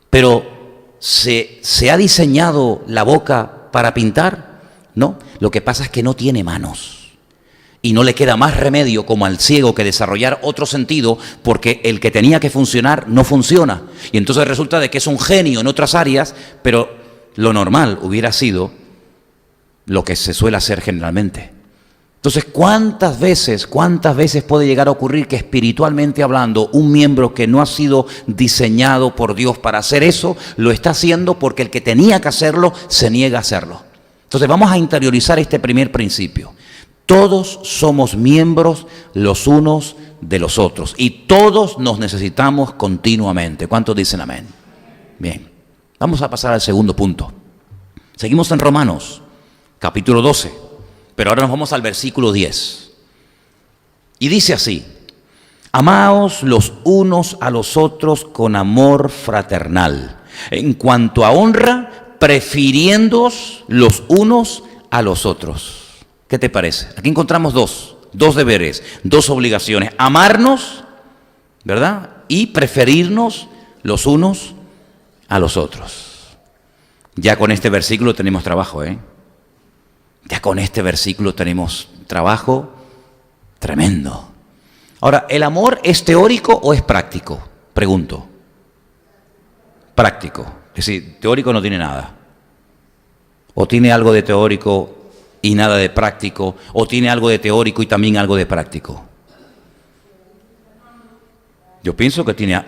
Pero ¿se ha diseñado la boca para pintar? No, lo que pasa es que no tiene manos. Y no le queda más remedio como al ciego que desarrollar otro sentido porque el que tenía que funcionar no funciona. Y entonces resulta de que es un genio en otras áreas, pero lo normal hubiera sido lo que se suele hacer generalmente. Entonces, ¿cuántas veces puede llegar a ocurrir que espiritualmente hablando un miembro que no ha sido diseñado por Dios para hacer eso, lo está haciendo porque el que tenía que hacerlo se niega a hacerlo? Entonces vamos a interiorizar este primer principio. Todos somos miembros los unos de los otros y todos nos necesitamos continuamente. ¿Cuántos dicen amén? Bien, vamos a pasar al segundo punto. Seguimos en Romanos, capítulo 12, pero ahora nos vamos al versículo 10. Y dice así: amaos los unos a los otros con amor fraternal. En cuanto a honra, prefiriéndoos los unos a los otros. ¿Qué te parece? Aquí encontramos dos deberes, dos obligaciones. Amarnos, ¿verdad? Y preferirnos los unos a los otros. Ya con este versículo tenemos trabajo, ¿eh? Ya con este versículo tenemos trabajo tremendo. Ahora, ¿el amor es teórico o es práctico? Pregunto. Práctico. Es decir, teórico no tiene nada. O tiene algo de teórico y nada de práctico, o tiene algo de teórico y también algo de práctico? Yo pienso que tiene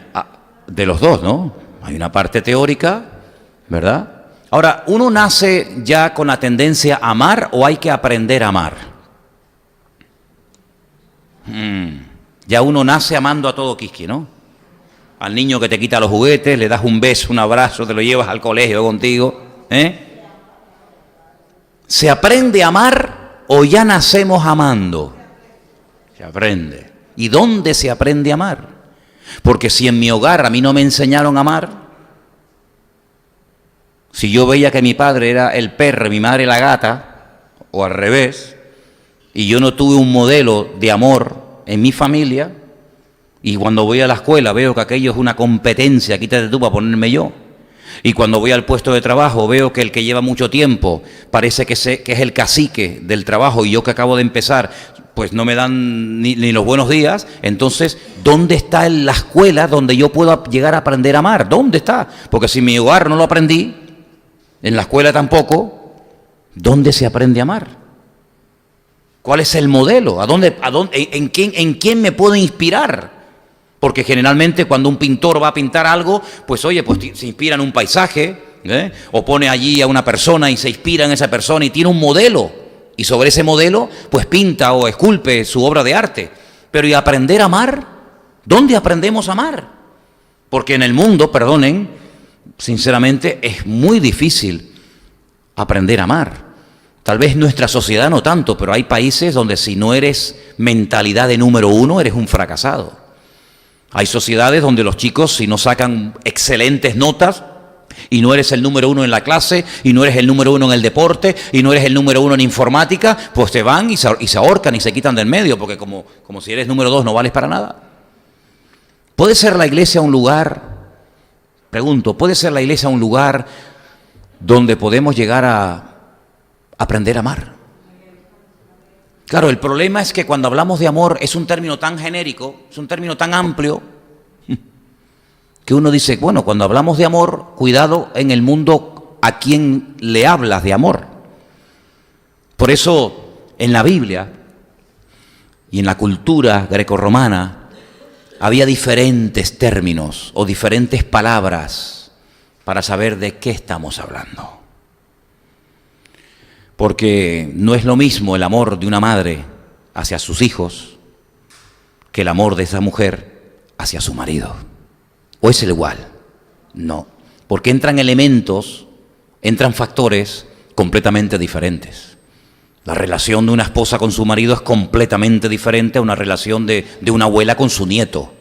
de los dos, ¿no? Hay una parte teórica, ¿verdad? Ahora, ¿uno nace ya con la tendencia a amar o hay que aprender a amar? Ya uno nace amando a todo quisqui, ¿no? Al niño que te quita los juguetes, le das un beso, un abrazo, te lo llevas al colegio contigo, ¿eh? ¿Se aprende a amar o ya nacemos amando? Se aprende. ¿Y dónde se aprende a amar? Porque si en mi hogar a mí no me enseñaron a amar, si yo veía que mi padre era el perro y mi madre la gata, o al revés, y yo no tuve un modelo de amor en mi familia, y cuando voy a la escuela veo que aquello es una competencia, quítate tú para ponerme yo, y cuando voy al puesto de trabajo veo que el que lleva mucho tiempo parece que es el cacique del trabajo y yo que acabo de empezar, pues no me dan ni los buenos días. Entonces, ¿dónde está la escuela donde yo puedo llegar a aprender a amar? ¿Dónde está? Porque si en mi hogar no lo aprendí, en la escuela tampoco, ¿dónde se aprende a amar? ¿Cuál es el modelo? ¿En quién me puedo inspirar? Porque generalmente cuando un pintor va a pintar algo, pues oye, pues se inspira en un paisaje, o pone allí a una persona y se inspira en esa persona y tiene un modelo, y sobre ese modelo pues pinta o esculpe su obra de arte. Pero ¿y aprender a amar? ¿Dónde aprendemos a amar? Porque en el mundo, perdonen, sinceramente es muy difícil aprender a amar. Tal vez nuestra sociedad no tanto, pero hay países donde si no eres mentalidad de número uno, eres un fracasado. Hay sociedades donde los chicos, si no sacan excelentes notas, y no eres el número uno en la clase, y no eres el número uno en el deporte, y no eres el número uno en informática, pues te van y se ahorcan y se quitan del medio, porque como si eres número dos no vales para nada. ¿Puede ser la iglesia un lugar, pregunto, puede ser la iglesia un lugar donde podemos llegar a aprender a amar? Claro, el problema es que cuando hablamos de amor es un término tan genérico, es un término tan amplio, que uno dice, bueno, cuando hablamos de amor, cuidado en el mundo a quién le hablas de amor. Por eso, en la Biblia y en la cultura grecorromana, había diferentes términos o diferentes palabras para saber de qué estamos hablando. Porque no es lo mismo el amor de una madre hacia sus hijos que el amor de esa mujer hacia su marido. ¿O es el igual? No, porque entran elementos, entran factores completamente diferentes. La relación de una esposa con su marido es completamente diferente a una relación de una abuela con su nieto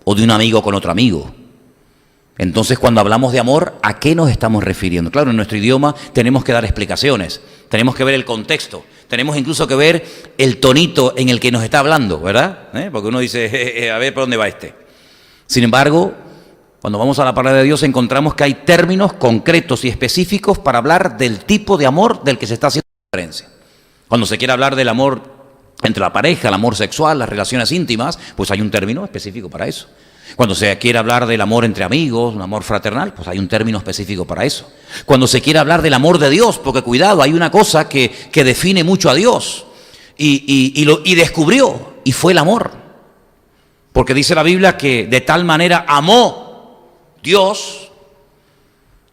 o de un amigo con otro amigo. Entonces, cuando hablamos de amor, ¿a qué nos estamos refiriendo? Claro, en nuestro idioma tenemos que dar explicaciones, tenemos que ver el contexto, tenemos incluso que ver el tonito en el que nos está hablando, ¿verdad? Porque uno dice, a ver, ¿por dónde va este? Sin embargo, cuando vamos a la palabra de Dios encontramos que hay términos concretos y específicos para hablar del tipo de amor del que se está haciendo referencia. Cuando se quiere hablar del amor entre la pareja, el amor sexual, las relaciones íntimas, pues hay un término específico para eso. Cuando se quiere hablar del amor entre amigos, un amor fraternal, pues hay un término específico para eso. Cuando se quiere hablar del amor de Dios, porque cuidado, hay una cosa que define mucho a Dios y descubrió, y fue el amor. Porque dice la Biblia que de tal manera amó Dios,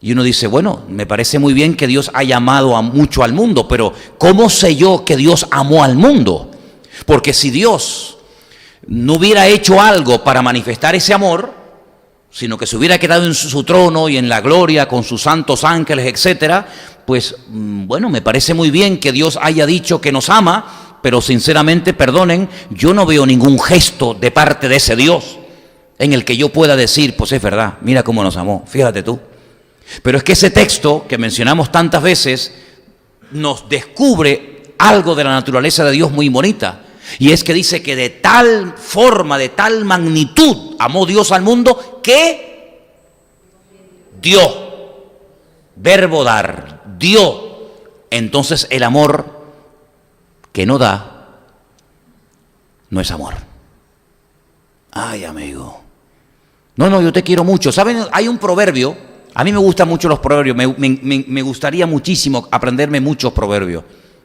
y uno dice, bueno, me parece muy bien que Dios haya amado mucho al mundo, pero ¿cómo sé yo que Dios amó al mundo? Porque si Dios no hubiera hecho algo para manifestar ese amor, sino que se hubiera quedado en su trono y en la gloria con sus santos ángeles, etcétera, pues bueno, me parece muy bien que Dios haya dicho que nos ama, pero sinceramente, perdonen, yo no veo ningún gesto de parte de ese Dios en el que yo pueda decir, pues es verdad, mira cómo nos amó, fíjate tú. Pero es que ese texto que mencionamos tantas veces nos descubre algo de la naturaleza de Dios muy bonita. Y es que dice que de tal forma, de tal magnitud amó Dios al mundo que dio, verbo dar, dio. Entonces el amor que no da no es amor. Ay, amigo. No, yo te quiero mucho. ¿Saben? Hay un proverbio, a mí me gustan mucho los proverbios, me gustaría muchísimo aprenderme muchos proverbios.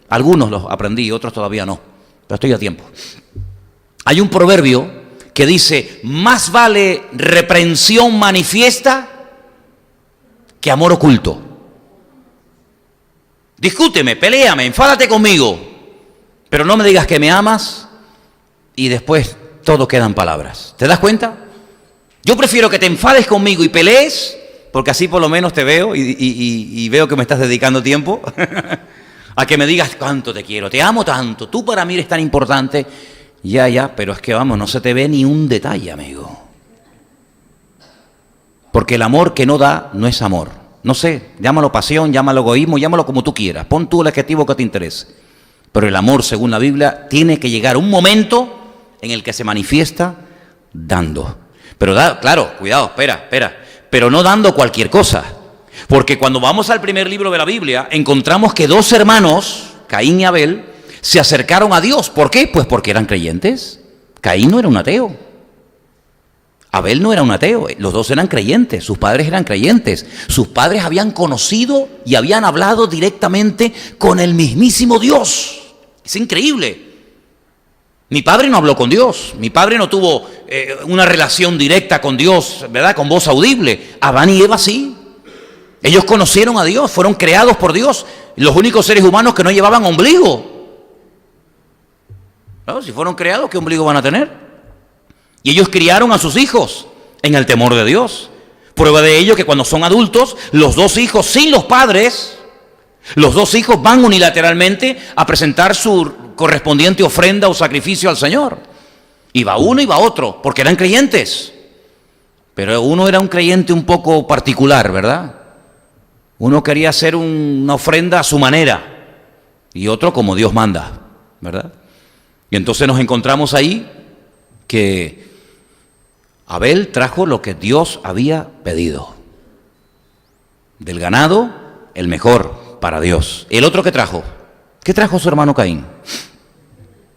Algunos los aprendí, otros todavía no, pero estoy a tiempo. Hay un proverbio que dice, más vale reprensión manifiesta que amor oculto. Discúteme, peléame, enfádate conmigo, pero no me digas que me amas y después todo quedan palabras. ¿Te das cuenta? Yo prefiero que te enfades conmigo y pelees, porque así por lo menos te veo y veo que me estás dedicando tiempo, a que me digas cuánto te quiero, te amo tanto, tú para mí eres tan importante. Ya, pero es que vamos, no se te ve ni un detalle, amigo. Porque el amor que no da no es amor. No sé, llámalo pasión, llámalo egoísmo, llámalo como tú quieras. Pon tú el adjetivo que te interese. Pero el amor, según la Biblia, tiene que llegar un momento en el que se manifiesta dando. Pero claro, cuidado, espera. Pero no dando cualquier cosa. Porque cuando vamos al primer libro de la Biblia, encontramos que dos hermanos, Caín y Abel, se acercaron a Dios. ¿Por qué? Pues porque eran creyentes. Caín no era un ateo. Abel no era un ateo. Los dos eran creyentes. Sus padres eran creyentes. Sus padres habían conocido y habían hablado directamente con el mismísimo Dios. Es increíble. Mi padre no habló con Dios. Mi padre no tuvo una relación directa con Dios, ¿verdad? Con voz audible. Adán y Eva sí. Ellos conocieron a Dios, fueron creados por Dios. Los únicos seres humanos que no llevaban ombligo. Claro, si fueron creados, ¿qué ombligo van a tener? Y ellos criaron a sus hijos en el temor de Dios. Prueba de ello que cuando son adultos, los dos hijos sin los padres, los dos hijos van unilateralmente a presentar su correspondiente ofrenda o sacrificio al Señor. Y va uno y va otro, porque eran creyentes. Pero uno era un creyente un poco particular, ¿verdad? Uno quería hacer una ofrenda a su manera y otro como Dios manda, ¿verdad? Y entonces nos encontramos ahí que Abel trajo lo que Dios había pedido. Del ganado, el mejor para Dios. ¿El otro qué trajo? ¿Qué trajo su hermano Caín?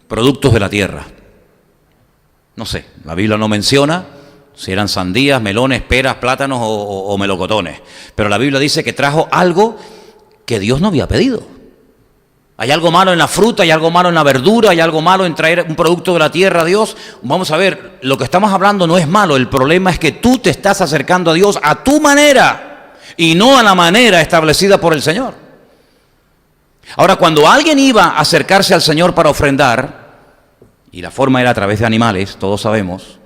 Productos de la tierra. No sé, la Biblia no menciona si eran sandías, melones, peras, plátanos o melocotones. Pero la Biblia dice que trajo algo que Dios no había pedido. ¿Hay algo malo en la fruta? ¿Hay algo malo en la verdura? ¿Hay algo malo en traer un producto de la tierra a Dios? Vamos a ver, lo que estamos hablando no es malo. El problema es que tú te estás acercando a Dios a tu manera y no a la manera establecida por el Señor. Ahora, cuando alguien iba a acercarse al Señor para ofrendar, y la forma era a través de animales, todos sabemos,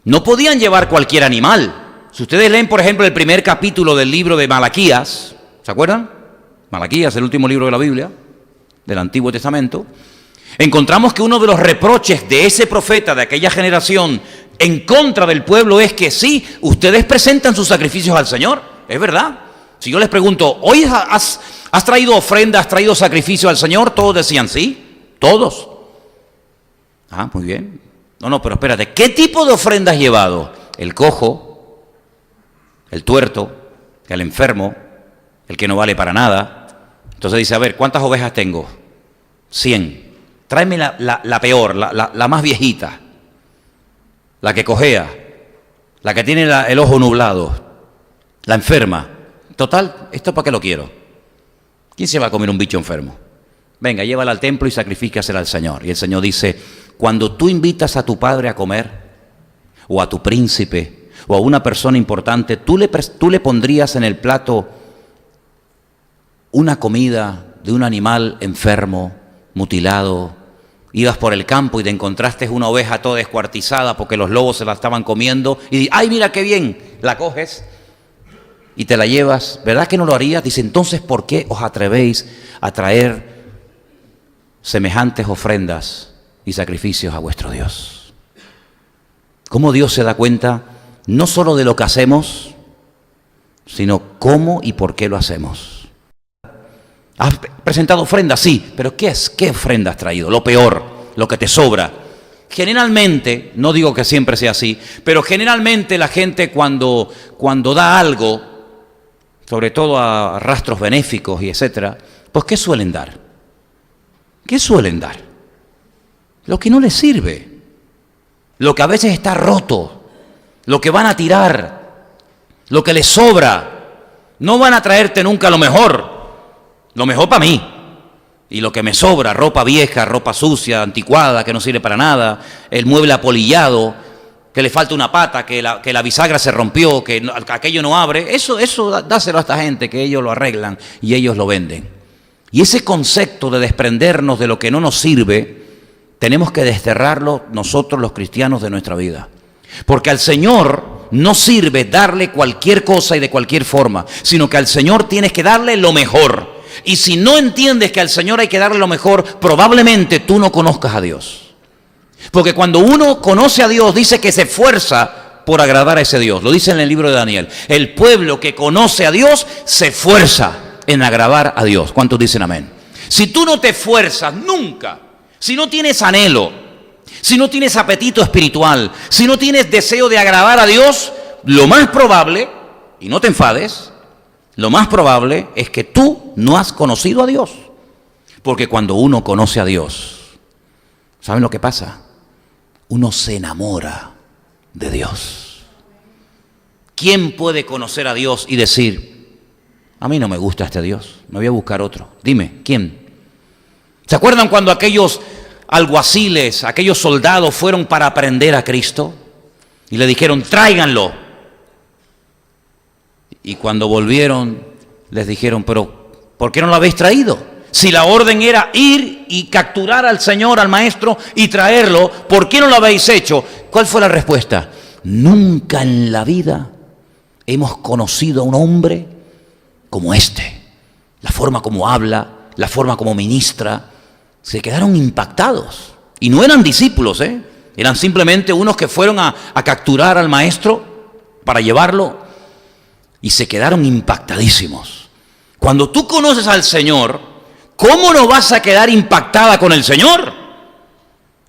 no podían llevar cualquier animal. Si ustedes leen, por ejemplo, el primer capítulo del libro de Malaquías, ¿se acuerdan? Malaquías, el último libro de la Biblia, del Antiguo Testamento, encontramos que uno de los reproches de ese profeta de aquella generación en contra del pueblo es que sí, ustedes presentan sus sacrificios al Señor, es verdad. Si yo les pregunto, ¿hoy has traído ofrenda, has traído sacrificio al Señor? Todos decían sí, todos. Ah, muy bien. No, pero espérate, ¿qué tipo de ofrenda has llevado? El cojo, el tuerto, el enfermo, el que no vale para nada. Entonces dice, a ver, ¿cuántas ovejas tengo? 100. Tráeme la peor, la más viejita, la que cojea, la que tiene el ojo nublado, la enferma. Total, ¿esto para qué lo quiero? ¿Quién se va a comer un bicho enfermo? Venga, llévala al templo y sacrifícasela al Señor. Y el Señor dice, cuando tú invitas a tu padre a comer, o a tu príncipe, o a una persona importante, tú le pondrías en el plato una comida de un animal enfermo, mutilado. Ibas por el campo y te encontraste una oveja toda descuartizada porque los lobos se la estaban comiendo y ¡ay, mira qué bien! La coges y te la llevas. ¿Verdad que no lo harías? Dice, entonces, ¿por qué os atrevéis a traer semejantes ofrendas y sacrificios a vuestro Dios? ¿Cómo Dios se da cuenta no solo de lo que hacemos, sino cómo y por qué lo hacemos? ¿Has presentado ofrendas? Sí, pero ¿qué ofrenda has traído? Lo peor, lo que te sobra. Generalmente, no digo que siempre sea así, pero generalmente la gente cuando da algo, sobre todo a rastros benéficos y etcétera, pues ¿qué suelen dar? ¿Qué suelen dar? Lo que no les sirve, lo que a veces está roto, lo que van a tirar, lo que les sobra. No van a traerte nunca lo mejor para mí. Y lo que me sobra, ropa vieja, ropa sucia, anticuada, que no sirve para nada, el mueble apolillado, que le falta una pata, que la bisagra se rompió, que aquello no abre, eso dáselo a esta gente, que ellos lo arreglan y ellos lo venden. Y ese concepto de desprendernos de lo que no nos sirve, tenemos que desterrarlo nosotros los cristianos de nuestra vida. Porque al Señor no sirve darle cualquier cosa y de cualquier forma, sino que al Señor tienes que darle lo mejor. Y si no entiendes que al Señor hay que darle lo mejor, probablemente tú no conozcas a Dios. Porque cuando uno conoce a Dios, dice que se esfuerza por agradar a ese Dios. Lo dice en el libro de Daniel. El pueblo que conoce a Dios se esfuerza en agradar a Dios. ¿Cuántos dicen amén? Si tú no te esfuerzas nunca, si no tienes anhelo, si no tienes apetito espiritual, si no tienes deseo de agradar a Dios, lo más probable, y no te enfades, lo más probable es que tú no has conocido a Dios. Porque cuando uno conoce a Dios, ¿saben lo que pasa? Uno se enamora de Dios. ¿Quién puede conocer a Dios y decir, a mí no me gusta este Dios, me voy a buscar otro? Dime, ¿quién? ¿Se acuerdan cuando aquellos alguaciles, aquellos soldados fueron para aprender a Cristo? Y le dijeron, tráiganlo. Y cuando volvieron, les dijeron, pero ¿por qué no lo habéis traído? Si la orden era ir y capturar al Señor, al Maestro, y traerlo, ¿por qué no lo habéis hecho? ¿Cuál fue la respuesta? Nunca en la vida hemos conocido a un hombre como este. La forma como habla, la forma como ministra. Se quedaron impactados. Y no eran discípulos, eran simplemente unos que fueron a capturar al Maestro para llevarlo. Y se quedaron impactadísimos. Cuando tú conoces al Señor, ¿cómo no vas a quedar impactada con el Señor?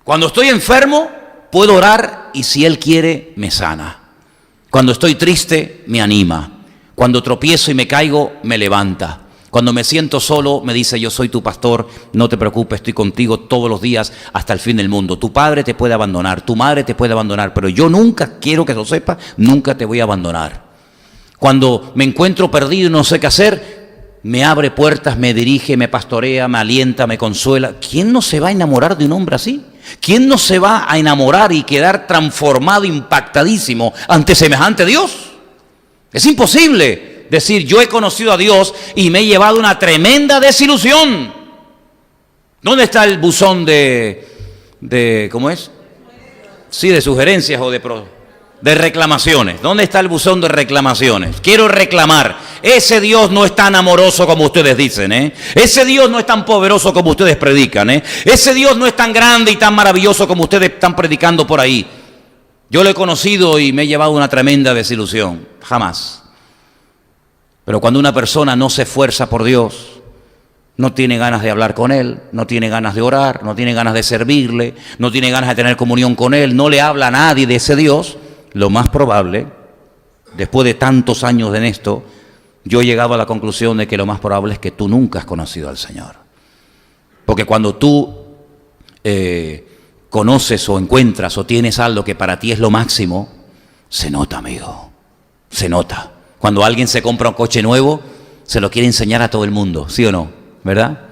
Cuando estoy enfermo, puedo orar y si Él quiere, me sana. Cuando estoy triste, me anima. Cuando tropiezo y me caigo, me levanta. Cuando me siento solo, me dice, yo soy tu pastor, no te preocupes, estoy contigo todos los días hasta el fin del mundo. Tu padre te puede abandonar, tu madre te puede abandonar, pero yo nunca, quiero que lo sepas, nunca te voy a abandonar. Cuando me encuentro perdido y no sé qué hacer, me abre puertas, me dirige, me pastorea, me alienta, me consuela. ¿Quién no se va a enamorar de un hombre así? ¿Quién no se va a enamorar y quedar transformado, impactadísimo ante semejante Dios? Es imposible decir, yo he conocido a Dios y me he llevado una tremenda desilusión. ¿Dónde está el buzón de ¿cómo es? Sí, de sugerencias o de reclamaciones. ¿Dónde está el buzón de reclamaciones? Quiero reclamar. Ese Dios no es tan amoroso como ustedes dicen, Ese Dios no es tan poderoso como ustedes predican, Ese Dios no es tan grande y tan maravilloso como ustedes están predicando por ahí. Yo lo he conocido y me he llevado una tremenda desilusión. Jamás. Pero cuando una persona no se esfuerza por Dios, no tiene ganas de hablar con Él, no tiene ganas de orar, no tiene ganas de servirle, no tiene ganas de tener comunión con Él, no le habla a nadie de ese Dios, lo más probable, después de tantos años en esto, yo he llegado a la conclusión de que lo más probable es que tú nunca has conocido al Señor. Porque cuando tú conoces o encuentras o tienes algo que para ti es lo máximo, se nota, amigo, se nota. Cuando alguien se compra un coche nuevo, se lo quiere enseñar a todo el mundo, ¿sí o no? ¿Verdad?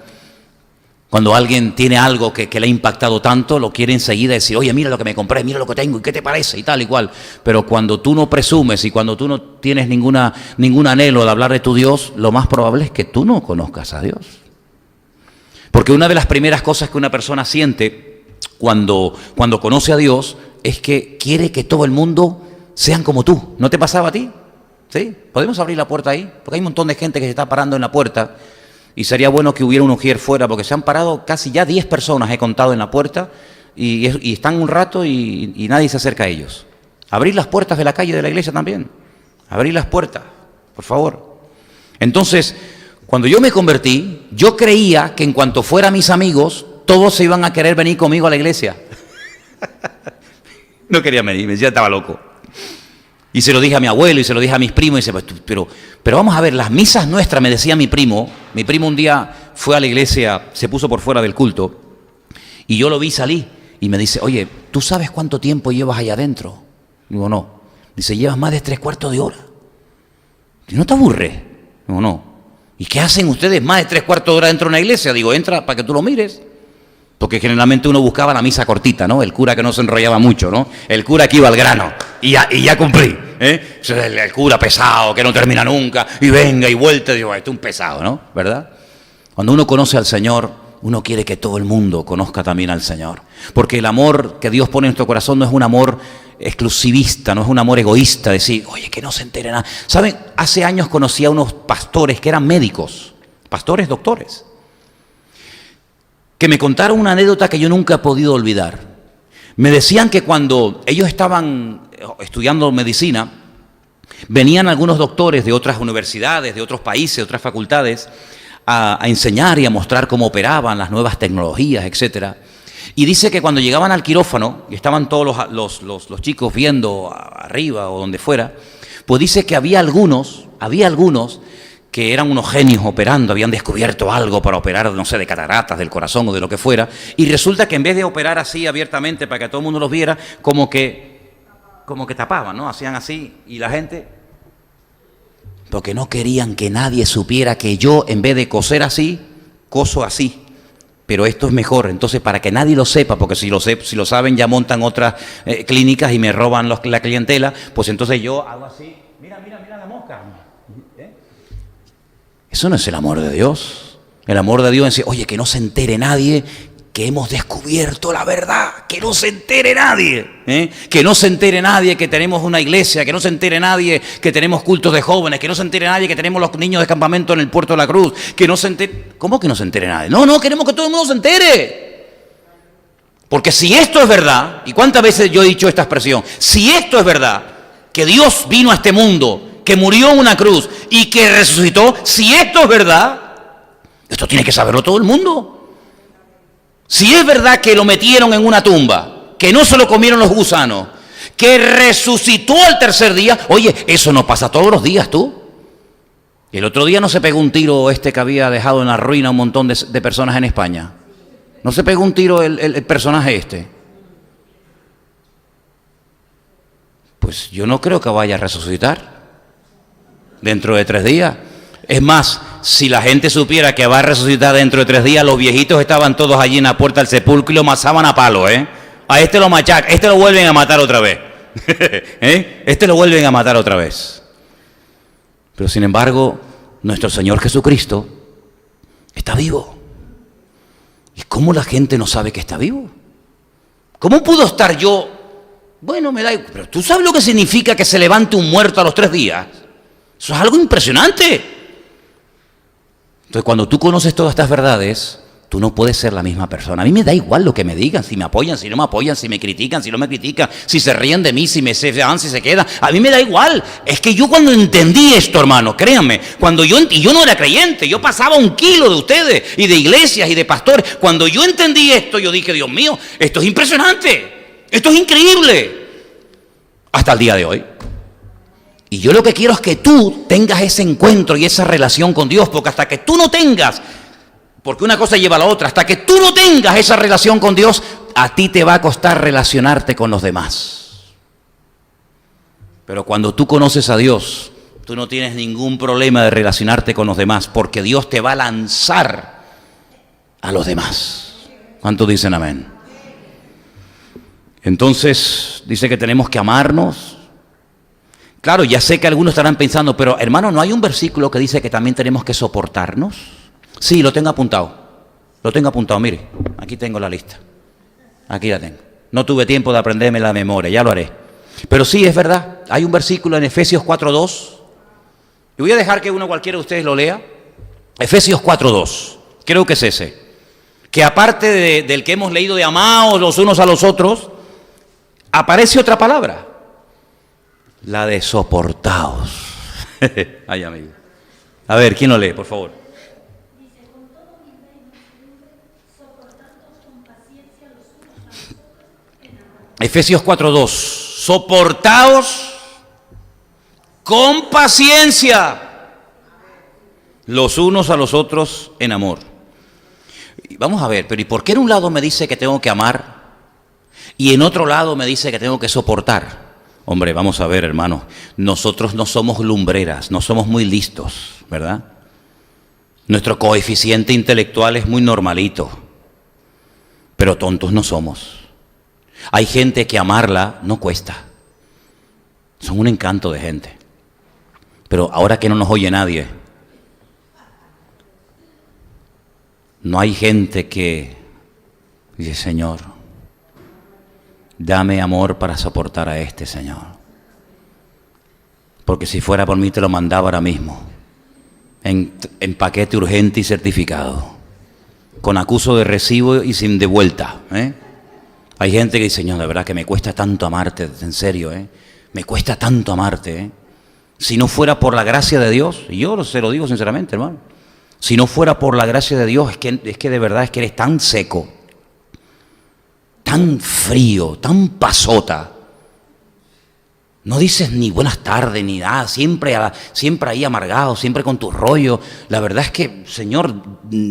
Cuando alguien tiene algo que le ha impactado tanto, lo quiere enseguida decir, oye, mira lo que me compré, mira lo que tengo, ¿y qué te parece? Y tal y cual. Pero cuando tú no presumes y cuando tú no tienes ningún anhelo de hablar de tu Dios, lo más probable es que tú no conozcas a Dios. Porque una de las primeras cosas que una persona siente cuando conoce a Dios es que quiere que todo el mundo sean como tú. ¿No te pasaba a ti? ¿Sí? ¿Podemos abrir la puerta ahí? Porque hay un montón de gente que se está parando en la puerta y sería bueno que hubiera un ujier fuera porque se han parado casi ya 10 personas, he contado, en la puerta y están un rato y nadie se acerca a ellos. Abrir las puertas de la calle de la iglesia también. Abrir las puertas, por favor. Entonces, cuando yo me convertí, yo creía que en cuanto fuera mis amigos, todos se iban a querer venir conmigo a la iglesia. No querían venir, me decía, estaba loco. Y se lo dije a mi abuelo y se lo dije a mis primos y dice, pero vamos a ver, las misas nuestras, me decía mi primo un día fue a la iglesia, se puso por fuera del culto y yo lo vi salir y me dice, oye, ¿tú sabes cuánto tiempo llevas allá adentro? Digo, no. Dice, llevas más de 3/4 de hora. ¿Y no te aburre? Digo, no. ¿Y qué hacen ustedes más de 3/4 de hora dentro de una iglesia? Digo, entra para que tú lo mires. Porque generalmente uno buscaba la misa cortita, ¿no? El cura que no se enrollaba mucho, ¿no? El cura que iba al grano. Y ya cumplí, ¿eh? El cura pesado, que no termina nunca, y venga y vuelta. Digo, este es un pesado, ¿no? ¿Verdad? Cuando uno conoce al Señor, uno quiere que todo el mundo conozca también al Señor. Porque el amor que Dios pone en nuestro corazón no es un amor exclusivista, no es un amor egoísta, decir, oye, que no se entere nada. ¿Saben? Hace años conocí a unos pastores que eran médicos, pastores, doctores, que me contaron una anécdota que yo nunca he podido olvidar. Me decían que cuando ellos estaban estudiando medicina, venían algunos doctores de otras universidades, de otros países, de otras facultades, a enseñar y a mostrar cómo operaban las nuevas tecnologías, etcétera. Y dice que cuando llegaban al quirófano, y estaban todos los chicos viendo arriba o donde fuera, pues dice que había algunos que eran unos genios operando, habían descubierto algo para operar, no sé, de cataratas, del corazón o de lo que fuera, y resulta que en vez de operar así abiertamente para que todo el mundo los viera, como que tapaban, ¿no? Hacían así, y la gente, porque no querían que nadie supiera que yo, en vez de coser así, coso así. Pero esto es mejor, entonces para que nadie lo sepa, porque si lo saben ya montan otras clínicas y me roban la clientela, pues entonces yo hago así, mira la mosca. Eso no es el amor de Dios. El amor de Dios es decir, oye, que no se entere nadie que hemos descubierto la verdad, que no se entere nadie, que no se entere nadie que tenemos una iglesia, que no se entere nadie que tenemos cultos de jóvenes, que no se entere nadie que tenemos los niños de campamento en el Puerto de la Cruz, que no se entere... ¿Cómo que no se entere nadie? No, queremos que todo el mundo se entere. Porque si esto es verdad, y cuántas veces yo he dicho esta expresión, si esto es verdad, que Dios vino a este mundo, que murió en una cruz y que resucitó, si esto es verdad, esto tiene que saberlo todo el mundo. Si es verdad que lo metieron en una tumba, que no se lo comieron los gusanos, que resucitó al tercer día, oye, eso no pasa todos los días, tú. El otro día no se pegó un tiro que había dejado en la ruina un montón de personas en España. No se pegó un tiro el personaje este. Pues yo no creo que vaya a resucitar dentro de 3 días. Es más, si la gente supiera que va a resucitar dentro de 3 días, los viejitos estaban todos allí en la puerta del sepulcro y lo mazaban a palo, ¿eh? A este lo machacan, este lo vuelven a matar otra vez. Este lo vuelven a matar otra vez. Pero sin embargo, nuestro Señor Jesucristo está vivo. ¿Y cómo la gente no sabe que está vivo? ¿Cómo pudo estar yo? Bueno, me da igual, pero ¿tú sabes lo que significa que se levante un muerto a los 3 días? Eso es algo impresionante. Entonces, cuando tú conoces todas estas verdades, tú no puedes ser la misma persona. A mí me da igual lo que me digan, si me apoyan, si no me apoyan, si me critican, si no me critican, si se ríen de mí, si se van, si se quedan. A mí me da igual. Es que yo cuando entendí esto, hermano, créanme, y yo no era creyente, yo pasaba 1 kilo de ustedes y de iglesias y de pastores. Cuando yo entendí esto, yo dije, Dios mío, esto es impresionante, esto es increíble. Hasta el día de hoy. Y yo lo que quiero es que tú tengas ese encuentro y esa relación con Dios, porque hasta que tú no tengas, porque una cosa lleva a la otra, hasta que tú no tengas esa relación con Dios, a ti te va a costar relacionarte con los demás. Pero cuando tú conoces a Dios, tú no tienes ningún problema de relacionarte con los demás, porque Dios te va a lanzar a los demás. ¿Cuántos dicen amén? Entonces, dice que tenemos que amarnos. Claro, ya sé que algunos estarán pensando, pero hermano, ¿no hay un versículo que dice que también tenemos que soportarnos? Sí, lo tengo apuntado, mire, aquí tengo la lista, aquí la tengo. No tuve tiempo de aprenderme la memoria, ya lo haré. Pero sí, es verdad, hay un versículo en Efesios 4:2, y voy a dejar que uno cualquiera de ustedes lo lea. Efesios 4:2, creo que es ese, que aparte del que hemos leído de amaos los unos a los otros, aparece otra palabra. La de soportaos. Ay, amigo. A ver, ¿quién lo lee, por favor? Dice, con todo humildad y mansedumbre, soportándoos con paciencia los unos a los otros en amor. Efesios 4:2. Soportaos con paciencia los unos a los otros en amor. Y vamos a ver, pero ¿y por qué en un lado me dice que tengo que amar y en otro lado me dice que tengo que soportar? Hombre, vamos a ver, hermano, nosotros no somos lumbreras, no somos muy listos, ¿verdad? Nuestro coeficiente intelectual es muy normalito, pero tontos no somos. Hay gente que amarla no cuesta. Son un encanto de gente. Pero ahora que no nos oye nadie, no hay gente que dice, Señor, dame amor para soportar a este, Señor. Porque si fuera por mí te lo mandaba ahora mismo, en paquete urgente y certificado, con acuso de recibo y sin devuelta. Hay gente que dice, Señor, de verdad que me cuesta tanto amarte, en serio, me cuesta tanto amarte. Si no fuera por la gracia de Dios, y yo se lo digo sinceramente, hermano, si no fuera por la gracia de Dios, es que de verdad es que eres tan seco, tan frío, tan pasota. No dices ni buenas tardes ni nada, siempre ahí amargado, siempre con tus rollos. La verdad es que, Señor,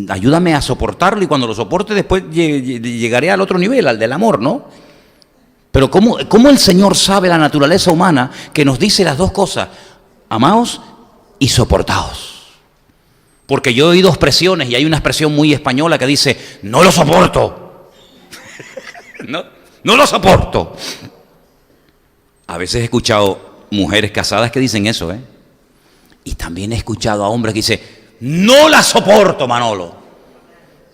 ayúdame a soportarlo y cuando lo soporte después llegaré al otro nivel, al del amor, ¿no? Pero ¿cómo el Señor sabe la naturaleza humana que nos dice las dos cosas? Amaos y soportaos. Porque yo he oído expresiones y hay una expresión muy española que dice, no lo soporto. No lo soporto. A veces he escuchado mujeres casadas que dicen eso, Y también he escuchado a hombres que dicen, no la soporto, Manolo.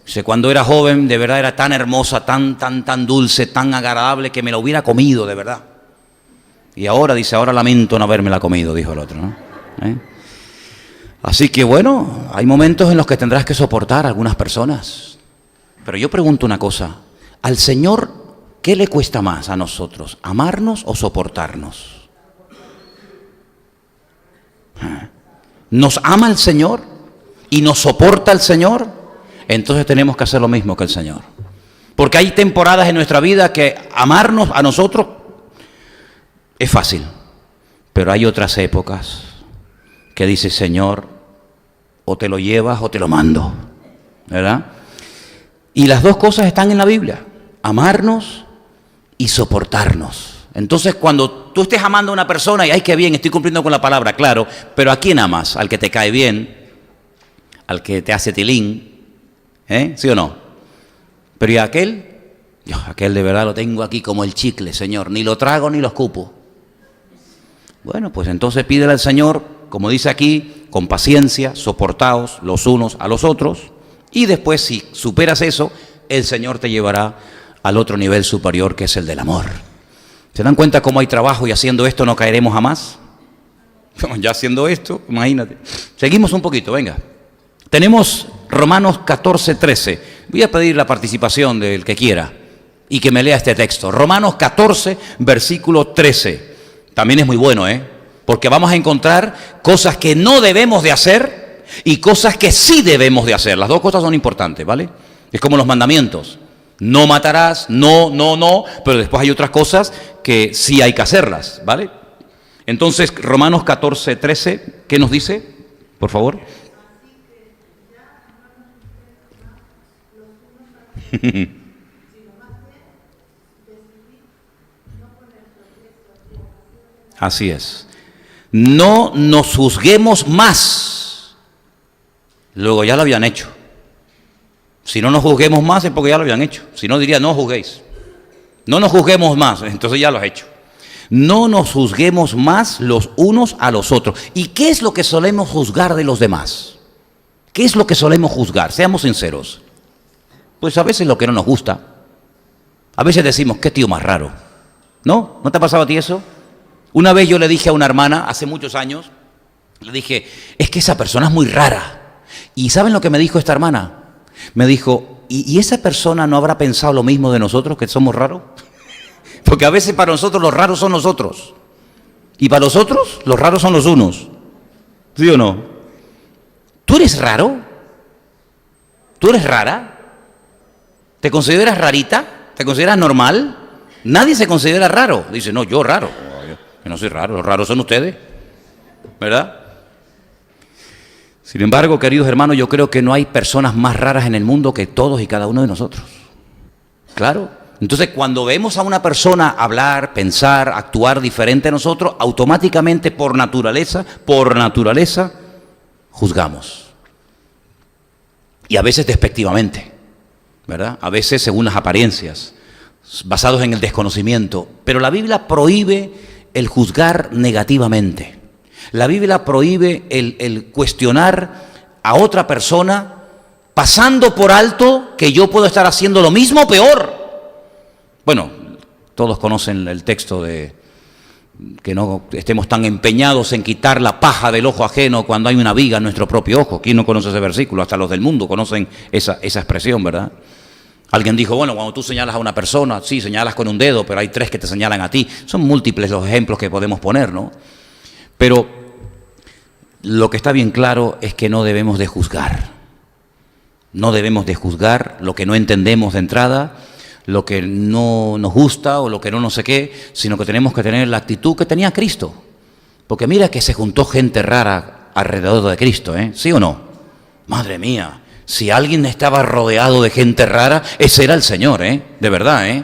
Dice, cuando era joven, de verdad era tan hermosa, tan dulce, tan agradable, que me la hubiera comido, de verdad. Y ahora, dice, ahora lamento no habérmela comido, dijo el otro, ¿no? Así que bueno, hay momentos en los que tendrás que soportar a algunas personas. Pero yo pregunto una cosa, al Señor, ¿qué le cuesta más a nosotros? ¿Amarnos o soportarnos? ¿Nos ama el Señor y nos soporta el Señor? Entonces tenemos que hacer lo mismo que el Señor. Porque hay temporadas en nuestra vida que amarnos a nosotros es fácil. Pero hay otras épocas que dice, Señor, o te lo llevas o te lo mando. ¿Verdad? Y las dos cosas están en la Biblia. Amarnos y soportarnos. Entonces, cuando tú estés amando a una persona y, ay, qué bien, estoy cumpliendo con la palabra, claro, pero ¿a quién amas? ¿Al que te cae bien? ¿Al que te hace tilín? ¿Sí o no? Pero ¿y a aquel? Yo, aquel de verdad lo tengo aquí como el chicle, Señor, ni lo trago ni lo escupo. Bueno, pues entonces pídele al Señor, como dice aquí, con paciencia, soportaos los unos a los otros, y después, si superas eso, el Señor te llevará al otro nivel superior, que es el del amor. ¿Se dan cuenta cómo hay trabajo y haciendo esto no caeremos jamás? Ya haciendo esto, imagínate. Seguimos un poquito, venga. Tenemos Romanos 14:13. Voy a pedir la participación del que quiera y que me lea este texto. Romanos 14, versículo 13. También es muy bueno, porque vamos a encontrar cosas que no debemos de hacer y cosas que sí debemos de hacer. Las dos cosas son importantes, ¿vale? Es como los mandamientos. No matarás, no, pero después hay otras cosas que sí hay que hacerlas, ¿vale? Entonces, Romanos 14:13, ¿qué nos dice? Por favor. Así es. No nos juzguemos más. Luego ya lo habían hecho. Si no nos juzguemos más es porque ya lo habían hecho. Si no, diría, no juzguéis. No nos juzguemos más, entonces ya lo has hecho. No nos juzguemos más los unos a los otros. ¿Y qué es lo que solemos juzgar de los demás? ¿Qué es lo que solemos juzgar? Seamos sinceros. Pues a veces lo que no nos gusta. A veces decimos, qué tío más raro. ¿No? ¿No te ha pasado a ti eso? Una vez yo le dije a una hermana, hace muchos años, le dije, es que esa persona es muy rara. ¿Y saben lo que me dijo esta hermana? Me dijo, ¿y esa persona no habrá pensado lo mismo de nosotros, que somos raros? Porque a veces para nosotros los raros son nosotros. Y para los otros, los raros son los unos. ¿Sí o no? ¿Tú eres raro? ¿Tú eres rara? ¿Te consideras rarita? ¿Te consideras normal? Nadie se considera raro. Dice, no, yo raro. Yo no soy raro, los raros son ustedes. ¿Verdad? Sin embargo, queridos hermanos, yo creo que no hay personas más raras en el mundo que todos y cada uno de nosotros. Claro. Entonces, cuando vemos a una persona hablar, pensar, actuar diferente a nosotros, automáticamente, por naturaleza, juzgamos. y a veces despectivamente, ¿verdad? A veces según las apariencias, basados en el desconocimiento. Pero la Biblia prohíbe el juzgar negativamente. La Biblia prohíbe el cuestionar a otra persona pasando por alto que yo puedo estar haciendo lo mismo o peor. Bueno, todos conocen el texto de que no estemos tan empeñados en quitar la paja del ojo ajeno cuando hay una viga en nuestro propio ojo. ¿Quién no conoce ese versículo? Hasta los del mundo conocen esa expresión, ¿verdad? Alguien dijo, bueno, cuando tú señalas a una persona, sí, señalas con un dedo, pero hay 3 que te señalan a ti. Son múltiples los ejemplos que podemos poner, ¿no? Pero lo que está bien claro es que no debemos de juzgar. No debemos de juzgar lo que no entendemos de entrada, lo que no nos gusta o lo que no sé qué, sino que tenemos que tener la actitud que tenía Cristo. Porque mira que se juntó gente rara alrededor de Cristo, ¿eh? ¿Sí o no? Madre mía, si alguien estaba rodeado de gente rara, ese era el Señor, ¿eh? De verdad, ¿eh?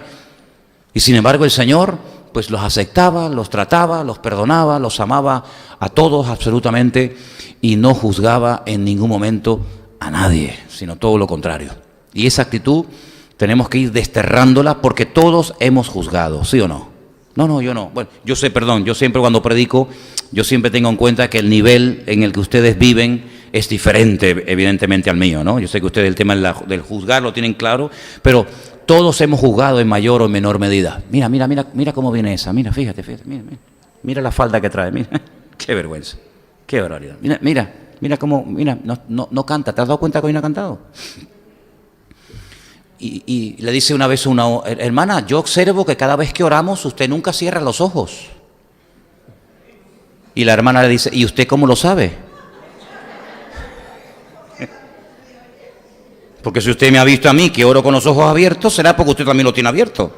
Y sin embargo el Señor pues los aceptaba, los trataba, los perdonaba, los amaba a todos absolutamente y no juzgaba en ningún momento a nadie, sino todo lo contrario. Y esa actitud tenemos que ir desterrándola porque todos hemos juzgado, ¿sí o no? No, yo no. Bueno, yo sé, perdón, yo siempre cuando predico, yo siempre tengo en cuenta que el nivel en el que ustedes viven es diferente, evidentemente, al mío, ¿no? Yo sé que ustedes el tema del juzgar lo tienen claro, pero todos hemos juzgado en mayor o menor medida. Mira cómo viene esa, fíjate, mira la falda que trae, mira, qué vergüenza, qué barbaridad. Mira cómo, no canta, ¿te has dado cuenta que hoy no ha cantado? Y le dice una vez una hermana, yo observo que cada vez que oramos usted nunca cierra los ojos. Y la hermana le dice, ¿y usted cómo lo sabe? Porque si usted me ha visto a mí que oro con los ojos abiertos, será porque usted también lo tiene abierto.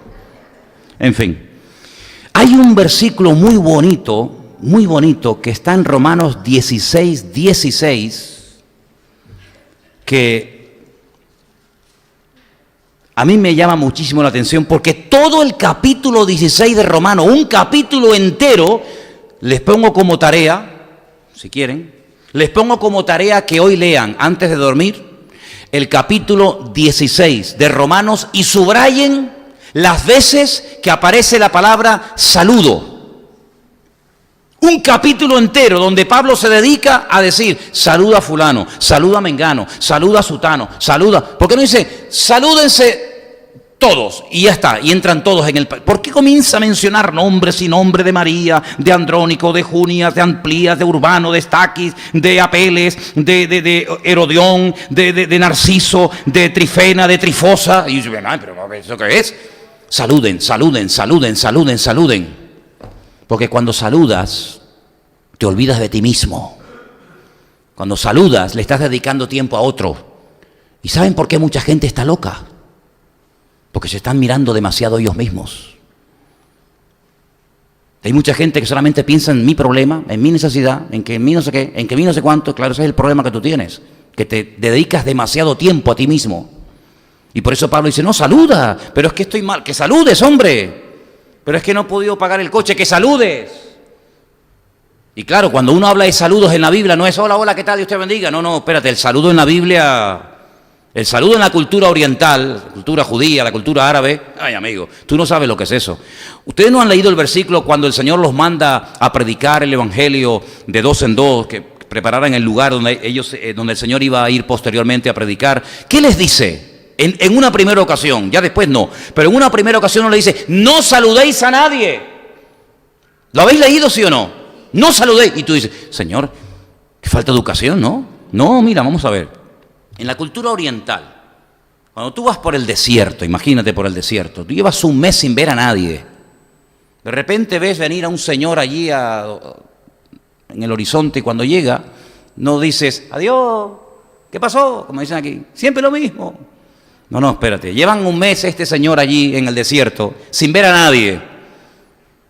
En fin, hay un versículo muy bonito, que está en Romanos 16, que a mí me llama muchísimo la atención porque todo el capítulo 16 de Romanos, un capítulo entero, les pongo como tarea, si quieren, les pongo como tarea que hoy lean antes de dormir el capítulo 16 de Romanos y subrayen las veces que aparece la palabra saludo. Un capítulo entero donde Pablo se dedica a decir, saluda a fulano, saluda a mengano, saluda a sutano, saluda. ¿Por qué no dice, salúdense todos? Y ya está, y entran todos en el... ¿Por qué comienza a mencionar nombres y nombre de María, de Andrónico, de Junias, de Amplías, de Urbano, de Estaquis, de Apeles, de Herodión, de Narciso, de Trifena, de Trifosa? Y yo, pero ¿eso qué es? Saluden. Porque cuando saludas, te olvidas de ti mismo. Cuando saludas, le estás dedicando tiempo a otro. ¿Y saben por qué mucha gente está loca? Porque se están mirando demasiado ellos mismos. Hay mucha gente que solamente piensa en mi problema, en mi necesidad, en que en mí no sé qué, en que en mí no sé cuánto. Claro, ese es el problema que tú tienes, que te dedicas demasiado tiempo a ti mismo. Y por eso Pablo dice, no, saluda, pero es que estoy mal, que saludes, hombre. Pero es que no he podido pagar el coche, que saludes. Y claro, cuando uno habla de saludos en la Biblia, no es hola, ¿qué tal? Dios te bendiga. No, espérate, el saludo en la Biblia, el saludo en la cultura oriental, la cultura judía, la cultura árabe, ay amigo, tú no sabes lo que es eso. Ustedes no han leído el versículo cuando el Señor los manda a predicar el evangelio de 2 en 2, que prepararan el lugar donde el Señor iba a ir posteriormente a predicar. ¿Qué les dice? En una primera ocasión, ya después no, pero en una primera ocasión no le dice, no saludéis a nadie. ¿Lo habéis leído, sí o no? No saludéis. Y tú dices, Señor, qué falta de educación, ¿no? No, mira, vamos a ver. En la cultura oriental, cuando tú vas por el desierto, imagínate por el desierto, tú llevas un mes sin ver a nadie. De repente ves venir a un señor allí en el horizonte y cuando llega, no dices, adiós, ¿qué pasó? Como dicen aquí, siempre lo mismo. No, espérate. Llevan un mes este señor allí en el desierto sin ver a nadie.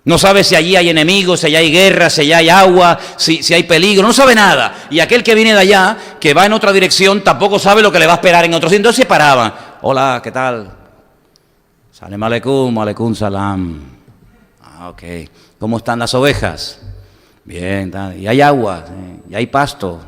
No sabe si allí hay enemigos, si allí hay guerra, si allí hay agua, si hay peligro. No sabe nada. Y aquel que viene de allá, que va en otra dirección, tampoco sabe lo que le va a esperar en otro sitio. Entonces se paraban. Hola, ¿qué tal? Salam aleikum salam. Ok. ¿Cómo están las ovejas? Bien. Y hay agua, y hay pasto.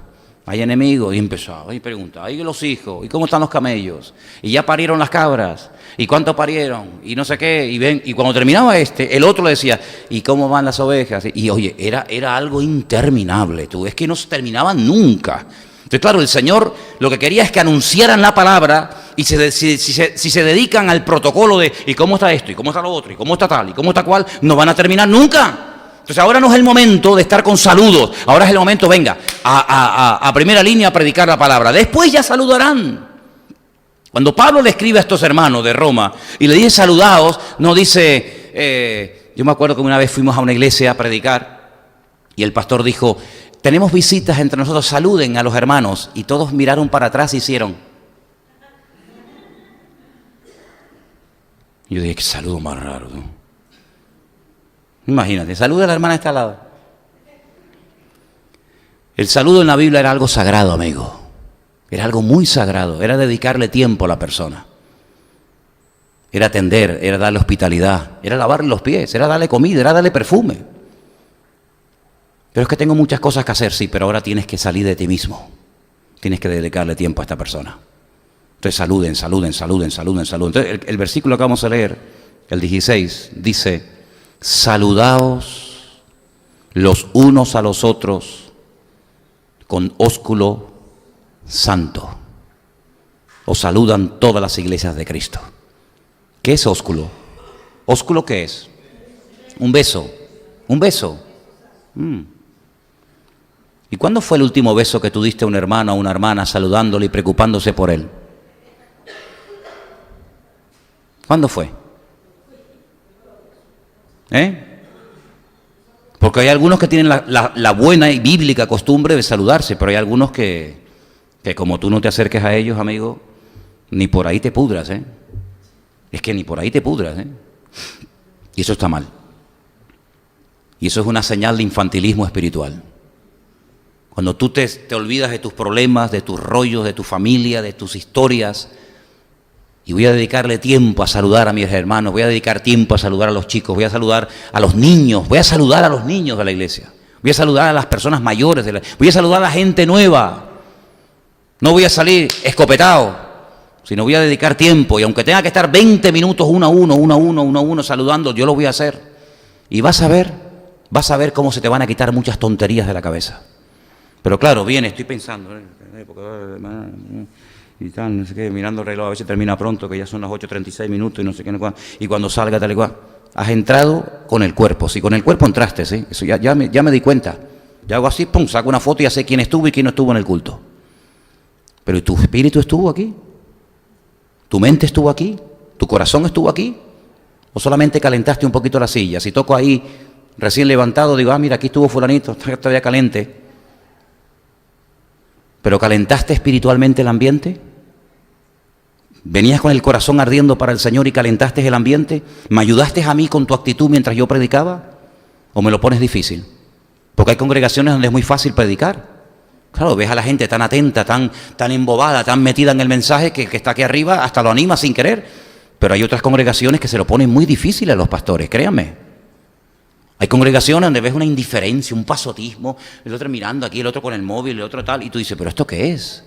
hay enemigos. Y empezaba y preguntaba, ¿y los hijos? ¿Y cómo están los camellos? ¿Y ya parieron las cabras? ¿Y cuánto parieron? Y no sé qué. Y cuando terminaba el otro le decía, ¿y cómo van las ovejas? Y oye, era algo interminable, tú. Es que no se terminaba nunca. Entonces, claro, el Señor lo que quería es que anunciaran la palabra y si se dedican al protocolo de ¿y cómo está esto? ¿Y cómo está lo otro? ¿Y cómo está tal? ¿Y cómo está cual? No van a terminar nunca. Entonces ahora no es el momento de estar con saludos. Ahora es el momento, venga, a primera línea a predicar la palabra. Después ya saludarán. Cuando Pablo le escribe a estos hermanos de Roma y le dice saludaos, no dice, yo me acuerdo que una vez fuimos a una iglesia a predicar y el pastor dijo, tenemos visitas entre nosotros, saluden a los hermanos. Y todos miraron para atrás y hicieron. Y yo dije, qué saludo más raro, ¿no? Imagínate, saluda a la hermana que está al lado. El saludo en la Biblia era algo sagrado, amigo. Era algo muy sagrado, era dedicarle tiempo a la persona. Era atender, era darle hospitalidad, era lavarle los pies, era darle comida, era darle perfume. Pero es que tengo muchas cosas que hacer, sí, pero ahora tienes que salir de ti mismo. Tienes que dedicarle tiempo a esta persona. Entonces saluden. Entonces el versículo que vamos a leer, el 16, dice, saludaos los unos a los otros con ósculo santo. Os saludan todas las iglesias de Cristo. ¿Qué es ósculo? ¿Ósculo qué es? Un beso. Un beso. ¿Y cuándo fue el último beso que tú diste a un hermano o a una hermana saludándole y preocupándose por él? ¿Cuándo fue? Porque hay algunos que tienen la buena y bíblica costumbre de saludarse, pero hay algunos que como tú no te acerques a ellos, amigo, ni por ahí te pudras, Es que ni por ahí te pudras, Y eso está mal. Y eso es una señal de infantilismo espiritual. Cuando tú te olvidas de tus problemas, de tus rollos, de tu familia, de tus historias, y voy a dedicarle tiempo a saludar a mis hermanos, voy a dedicar tiempo a saludar a los chicos, voy a saludar a los niños, voy a saludar a los niños de la iglesia, voy a saludar a las personas mayores, voy a saludar a la gente nueva. No voy a salir escopetado, sino voy a dedicar tiempo, y aunque tenga que estar 20 minutos uno a uno saludando, yo lo voy a hacer. Y vas a ver cómo se te van a quitar muchas tonterías de la cabeza. Pero claro, viene, estoy pensando, y tal, no sé qué, mirando el reloj, a ver si termina pronto, que ya son las 8:36 minutos y no sé qué, y cuando salga tal y cual. Has entrado con el cuerpo, sí, con el cuerpo entraste, sí, eso ya me di cuenta. Ya hago así, pum, saco una foto y ya sé quién estuvo y quién no estuvo en el culto. Pero ¿y tu espíritu estuvo aquí? ¿Tu mente estuvo aquí? ¿Tu corazón estuvo aquí? ¿O solamente calentaste un poquito la silla? Si toco ahí recién levantado, digo, mira, aquí estuvo fulanito, está todavía caliente. ¿Pero calentaste espiritualmente el ambiente? ¿Venías con el corazón ardiendo para el Señor y calentaste el ambiente? ¿Me ayudaste a mí con tu actitud mientras yo predicaba? ¿O me lo pones difícil? Porque hay congregaciones donde es muy fácil predicar. Claro, ves a la gente tan atenta, tan embobada, tan metida en el mensaje que está aquí arriba, hasta lo anima sin querer. Pero hay otras congregaciones que se lo ponen muy difícil a los pastores, créanme. Hay congregaciones donde ves una indiferencia, un pasotismo, el otro mirando aquí, el otro con el móvil, el otro tal, y tú dices, ¿pero esto qué es?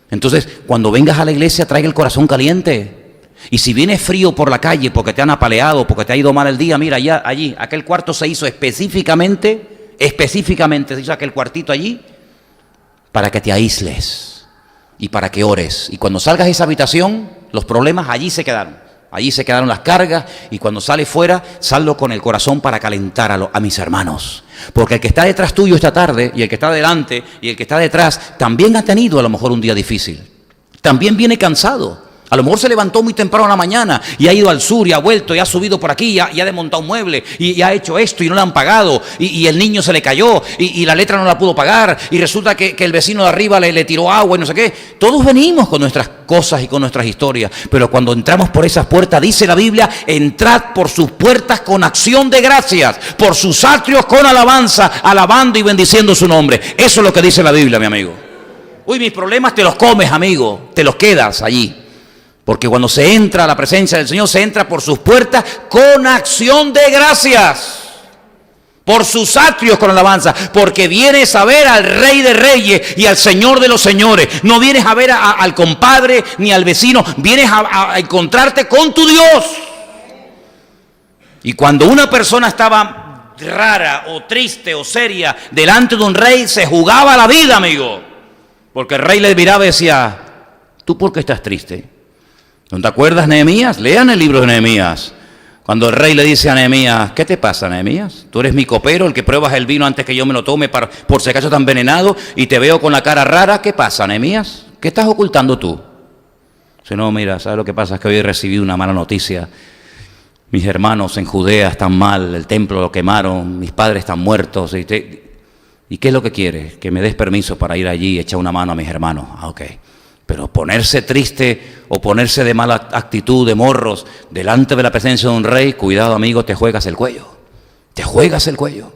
Entonces, cuando vengas a la iglesia, traiga el corazón caliente. Y si vienes frío por la calle porque te han apaleado, porque te ha ido mal el día, mira, allí, aquel cuarto se hizo específicamente se hizo aquel cuartito allí para que te aísles y para que ores. Y cuando salgas de esa habitación, los problemas allí se quedaron. Allí se quedaron las cargas, y cuando sales fuera, salgo con el corazón para calentar a mis hermanos. Porque el que está detrás tuyo esta tarde, y el que está delante, y el que está detrás, también ha tenido a lo mejor un día difícil. También viene cansado. A lo mejor se levantó muy temprano en la mañana y ha ido al sur y ha vuelto y ha subido por aquí y ha desmontado un mueble y ha hecho esto y no le han pagado y el niño se le cayó y la letra no la pudo pagar y resulta que el vecino de arriba le tiró agua y no sé qué. Todos venimos con nuestras cosas y con nuestras historias, pero cuando entramos por esas puertas, dice la Biblia, entrad por sus puertas con acción de gracias, por sus atrios con alabanza, alabando y bendiciendo su nombre. Eso es lo que dice la Biblia, mi amigo. Uy, mis problemas te los comes, amigo, te los quedas allí. Porque cuando se entra a la presencia del Señor, se entra por sus puertas con acción de gracias. por sus atrios con alabanza, porque vienes a ver al Rey de Reyes y al Señor de los Señores. No vienes a ver al compadre ni al vecino, vienes a encontrarte con tu Dios. Y cuando una persona estaba rara o triste o seria delante de un rey, se jugaba la vida, amigo. Porque el rey le miraba y decía, ¿tú por qué estás triste? ¿No te acuerdas, Nehemías? Lean el libro de Nehemías. Cuando el rey le dice a Nehemías, ¿qué te pasa, Nehemías? Tú eres mi copero, el que pruebas el vino antes que yo me lo tome por si acaso está envenenado y te veo con la cara rara. ¿Qué pasa, Nehemías? ¿Qué estás ocultando tú? Dice, no, mira, ¿sabes lo que pasa? Es que hoy he recibido una mala noticia. Mis hermanos en Judea están mal, el templo lo quemaron, mis padres están muertos. ¿Y qué es lo que quieres? Que me des permiso para ir allí y echar una mano a mis hermanos. Ah, ok. Pero ponerse triste o ponerse de mala actitud, de morros, delante de la presencia de un rey, cuidado, amigo, te juegas el cuello. Te juegas el cuello.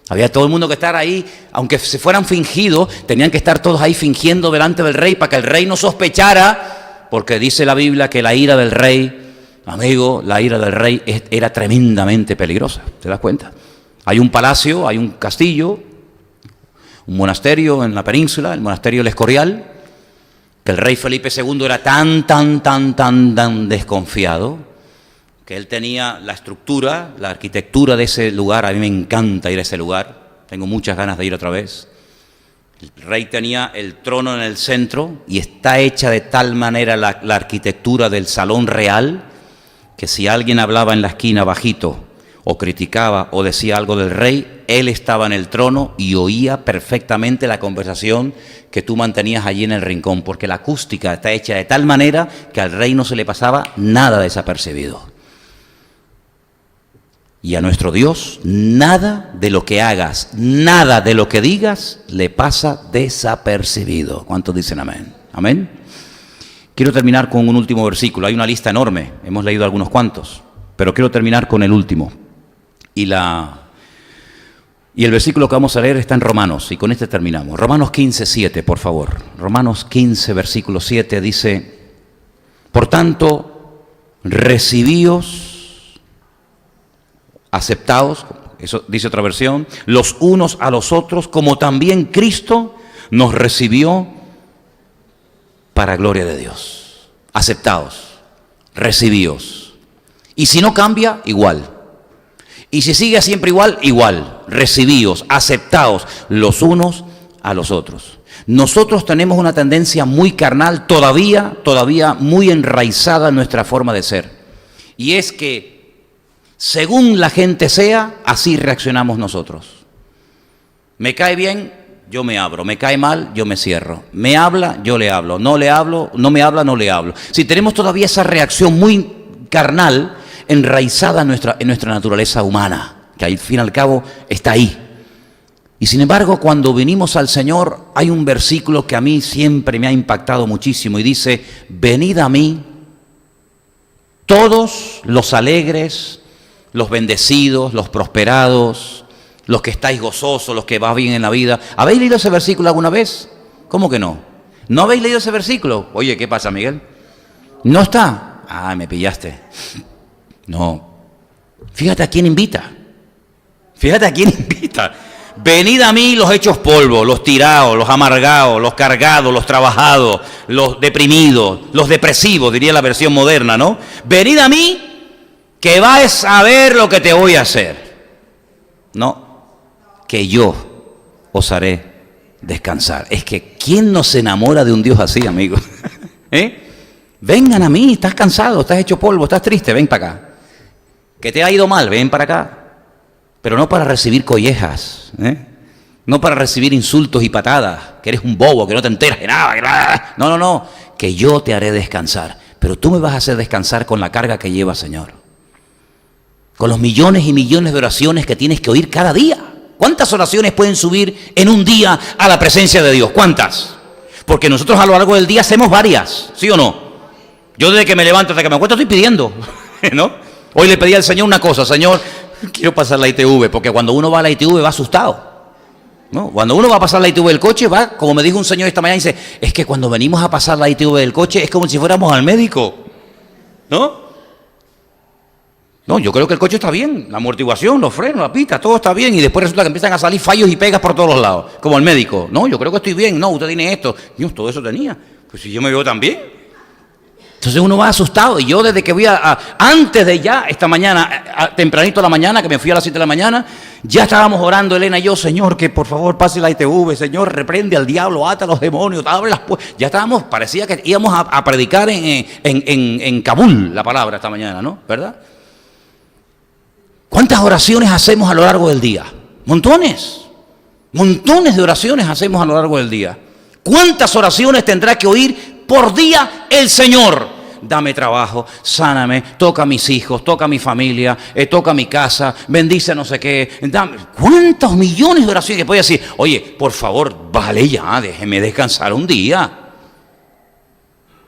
Había todo el mundo que estar ahí, aunque se fueran fingidos, tenían que estar todos ahí fingiendo delante del rey para que el rey no sospechara, porque dice la Biblia que la ira del rey, amigo, la ira del rey era tremendamente peligrosa. ¿Te das cuenta? Hay un palacio, hay un castillo, un monasterio en la península, el monasterio del Escorial, que el rey Felipe II era tan desconfiado, que él tenía la estructura, la arquitectura de ese lugar. A mí me encanta ir a ese lugar, tengo muchas ganas de ir otra vez. El rey tenía el trono en el centro y está hecha de tal manera la arquitectura del salón real, que si alguien hablaba en la esquina bajito, o criticaba o decía algo del rey, él estaba en el trono y oía perfectamente la conversación que tú mantenías allí en el rincón, porque la acústica está hecha de tal manera que al rey no se le pasaba nada desapercibido. Y a nuestro Dios, nada de lo que hagas, nada de lo que digas, le pasa desapercibido. ¿Cuántos dicen amén? Amén. Quiero terminar con un último versículo. Hay una lista enorme, hemos leído algunos cuantos, pero quiero terminar con el último. Y el versículo que vamos a leer está en Romanos, y con este terminamos. Romanos 15, 7, por favor. Romanos 15, versículo 7 dice, por tanto, recibíos, aceptaos, eso dice otra versión, los unos a los otros, como también Cristo nos recibió para gloria de Dios. Aceptaos, recibíos. Y si no cambia, igual. Y si sigue siempre igual, igual. Recibíos, aceptaos los unos a los otros. Nosotros tenemos una tendencia muy carnal, todavía muy enraizada en nuestra forma de ser. Y es que, según la gente sea, así reaccionamos nosotros. Me cae bien, yo me abro. Me cae mal, yo me cierro. Me habla, yo le hablo. No le hablo, no me habla, no le hablo. Si tenemos todavía esa reacción muy carnal, enraizada en nuestra naturaleza humana, que al fin y al cabo está ahí. Y sin embargo, cuando venimos al Señor, hay un versículo que a mí siempre me ha impactado muchísimo y dice, venid a mí, todos los alegres, los bendecidos, los prosperados, los que estáis gozosos, los que va bien en la vida. ¿Habéis leído ese versículo alguna vez? ¿Cómo que no? ¿No habéis leído ese versículo? Oye, ¿qué pasa, Miguel? ¿No está? Ah, me pillaste. No. Fíjate a quién invita. Fíjate a quién invita. Venid a mí los hechos polvo, los tirados, los amargados, los cargados, los trabajados, los deprimidos, los depresivos, diría la versión moderna, ¿no? Venid a mí que vais a ver lo que te voy a hacer. No, que yo os haré descansar. Es que ¿quién no se enamora de un Dios así, amigos? Vengan a mí, estás cansado, estás hecho polvo, estás triste, ven para acá. Que te ha ido mal, ven para acá. Pero no para recibir collejas, no para recibir insultos y patadas, que eres un bobo, que no te enteras de nada. No, que yo te haré descansar. Pero tú me vas a hacer descansar con la carga que llevas, Señor. Con los millones y millones de oraciones que tienes que oír cada día. ¿Cuántas oraciones pueden subir en un día a la presencia de Dios? ¿Cuántas? Porque nosotros a lo largo del día hacemos varias, ¿sí o no? Yo desde que me levanto hasta que me acuesto estoy pidiendo, ¿no? Hoy le pedí al Señor una cosa, Señor, quiero pasar la ITV, porque cuando uno va a la ITV va asustado, ¿no? Cuando uno va a pasar la ITV del coche, va, como me dijo un señor esta mañana, dice, es que cuando venimos a pasar la ITV del coche es como si fuéramos al médico, ¿no? No, yo creo que el coche está bien, la amortiguación, los frenos, la pista, todo está bien, y después resulta que empiezan a salir fallos y pegas por todos los lados, como el médico. No, yo creo que estoy bien, no, usted tiene esto. Dios, todo eso tenía. Pues si yo me veo tan bien. Entonces uno va asustado, y yo desde que antes de ya, esta mañana, tempranito a la mañana, que me fui a las 7 de la mañana, ya estábamos orando, Elena y yo, Señor, que por favor pase la ITV, Señor, reprende al diablo, ata a los demonios, abre las puertas. Ya estábamos, parecía que íbamos a predicar en Kabul la palabra esta mañana, ¿no? ¿Verdad? ¿Cuántas oraciones hacemos a lo largo del día? Montones. Montones de oraciones hacemos a lo largo del día. ¿Cuántas oraciones tendrá que oír por día el Señor? Dame trabajo, sáname, toca a mis hijos, toca a mi familia, toca a mi casa, bendice no sé qué. ¿Cuántos millones de oraciones que puede decir? Oye, por favor, vale ya, déjeme descansar un día.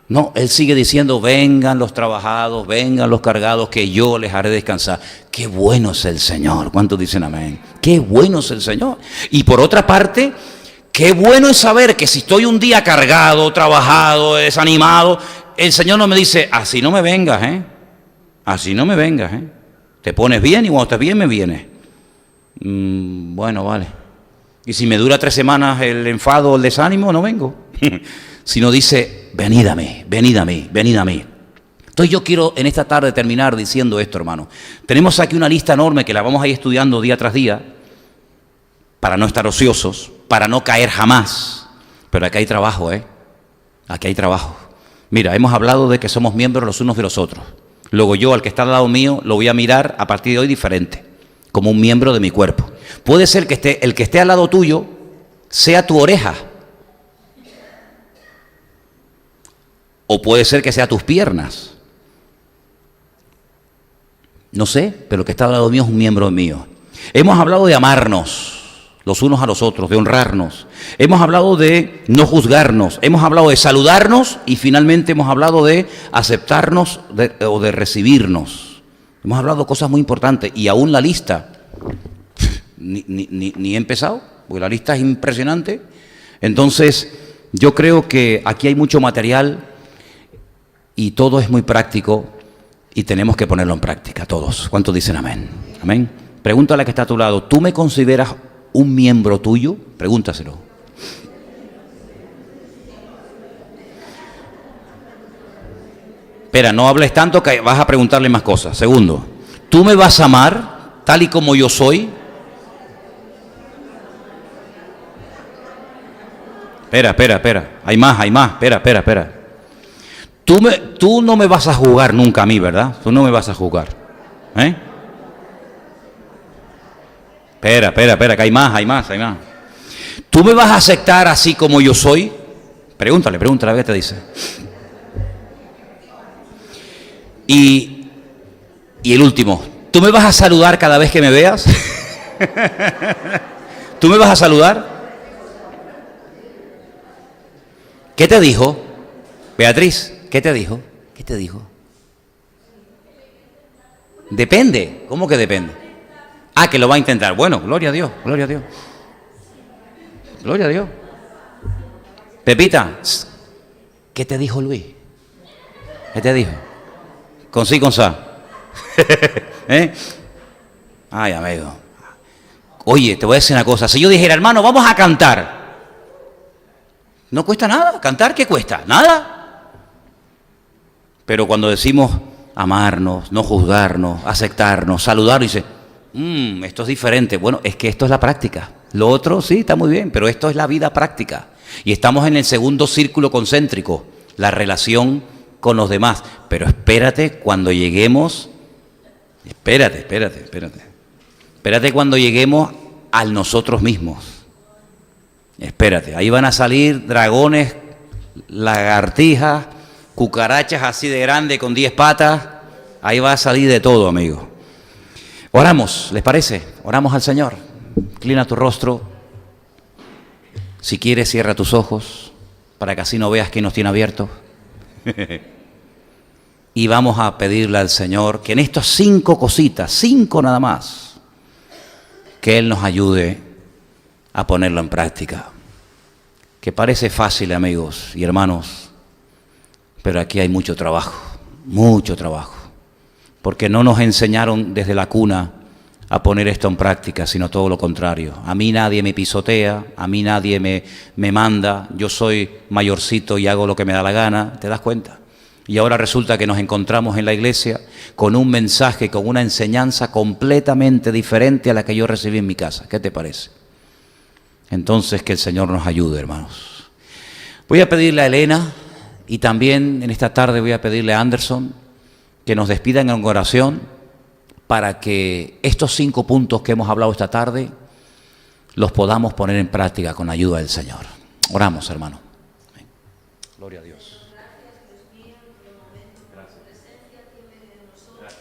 No, Él sigue diciendo, vengan los trabajados, vengan los cargados, que yo les haré descansar. Qué bueno es el Señor. ¿Cuántos dicen amén? Qué bueno es el Señor. Y por otra parte, qué bueno es saber que si estoy un día cargado, trabajado, desanimado, el Señor no me dice, así no me vengas, así no me vengas, te pones bien y cuando estás bien me vienes. Bueno, vale. Y si me dura 3 semanas el enfado o el desánimo, no vengo. Sino dice, venid a mí, venid a mí, venid a mí. Entonces yo quiero en esta tarde terminar diciendo esto, hermano. Tenemos aquí una lista enorme que la vamos a ir estudiando día tras día, para no estar ociosos, para no caer jamás. Pero aquí hay trabajo, Aquí hay trabajo. Mira, hemos hablado de que somos miembros los unos de los otros. Luego yo, al que está al lado mío, lo voy a mirar a partir de hoy diferente, como un miembro de mi cuerpo. Puede ser que el que esté al lado tuyo sea tu oreja. O puede ser que sea tus piernas. No sé, pero el que está al lado mío es un miembro mío. Hemos hablado de amarnos los unos a los otros, de honrarnos. Hemos hablado de no juzgarnos. Hemos hablado de saludarnos y finalmente hemos hablado de aceptarnos o de recibirnos. Hemos hablado de cosas muy importantes y aún la lista, ni he empezado, porque la lista es impresionante. Entonces, yo creo que aquí hay mucho material y todo es muy práctico y tenemos que ponerlo en práctica todos. ¿Cuántos dicen amén? Amén. Pregúntale a la que está a tu lado, ¿tú me consideras un miembro tuyo? Pregúntaselo. Espera, no hables tanto que vas a preguntarle más cosas. Segundo, ¿tú me vas a amar tal y como yo soy? Espera. Hay más. Espera. Tú no me vas a juzgar nunca a mí, ¿verdad? Tú no me vas a juzgar. Espera, que hay más. ¿Tú me vas a aceptar así como yo soy? Pregúntale, a ver qué te dice. Y el último, ¿tú me vas a saludar cada vez que me veas? ¿Tú me vas a saludar? ¿Qué te dijo? Beatriz, ¿qué te dijo? Depende. ¿Cómo que depende? Que lo va a intentar. Bueno, gloria a Dios. Pepita, ¿qué te dijo Luis? ¿Qué te dijo? Con sí, con sa. Ay, amigo. Oye, te voy a decir una cosa. Si yo dijera, hermano, vamos a cantar. No cuesta nada. ¿Cantar qué cuesta? Nada. Pero cuando decimos amarnos, no juzgarnos, aceptarnos, saludarnos, dice, esto es diferente. Bueno, es que esto es la práctica. Lo otro sí, está muy bien, pero esto es la vida práctica. Y estamos en el segundo círculo concéntrico, la relación con los demás. Pero espérate cuando lleguemos, espérate cuando lleguemos al nosotros mismos. Espérate, ahí van a salir dragones, lagartijas, cucarachas así de grande con 10 patas. Ahí va a salir de todo, amigo. Oramos, ¿les parece? Oramos al Señor. Inclina tu rostro. Si quieres, cierra tus ojos para que así no veas que nos tiene abiertos. Y vamos a pedirle al Señor que en estas 5 cositas, 5 nada más, que Él nos ayude a ponerlo en práctica. Que parece fácil, amigos y hermanos, pero aquí hay mucho trabajo, porque no nos enseñaron desde la cuna a poner esto en práctica, sino todo lo contrario. A mí nadie me pisotea, a mí nadie me manda, yo soy mayorcito y hago lo que me da la gana, ¿te das cuenta? Y ahora resulta que nos encontramos en la iglesia con un mensaje, con una enseñanza completamente diferente a la que yo recibí en mi casa. ¿Qué te parece? Entonces, que el Señor nos ayude, hermanos. Voy a pedirle a Elena, y también en esta tarde voy a pedirle a Anderson, que nos despidan en oración para que estos 5 puntos que hemos hablado esta tarde los podamos poner en práctica con la ayuda del Señor. Oramos, hermano. Amén. Gloria a Dios. Gracias, Dios mío, por el momento, por tu presencia aquí en medio de nosotros.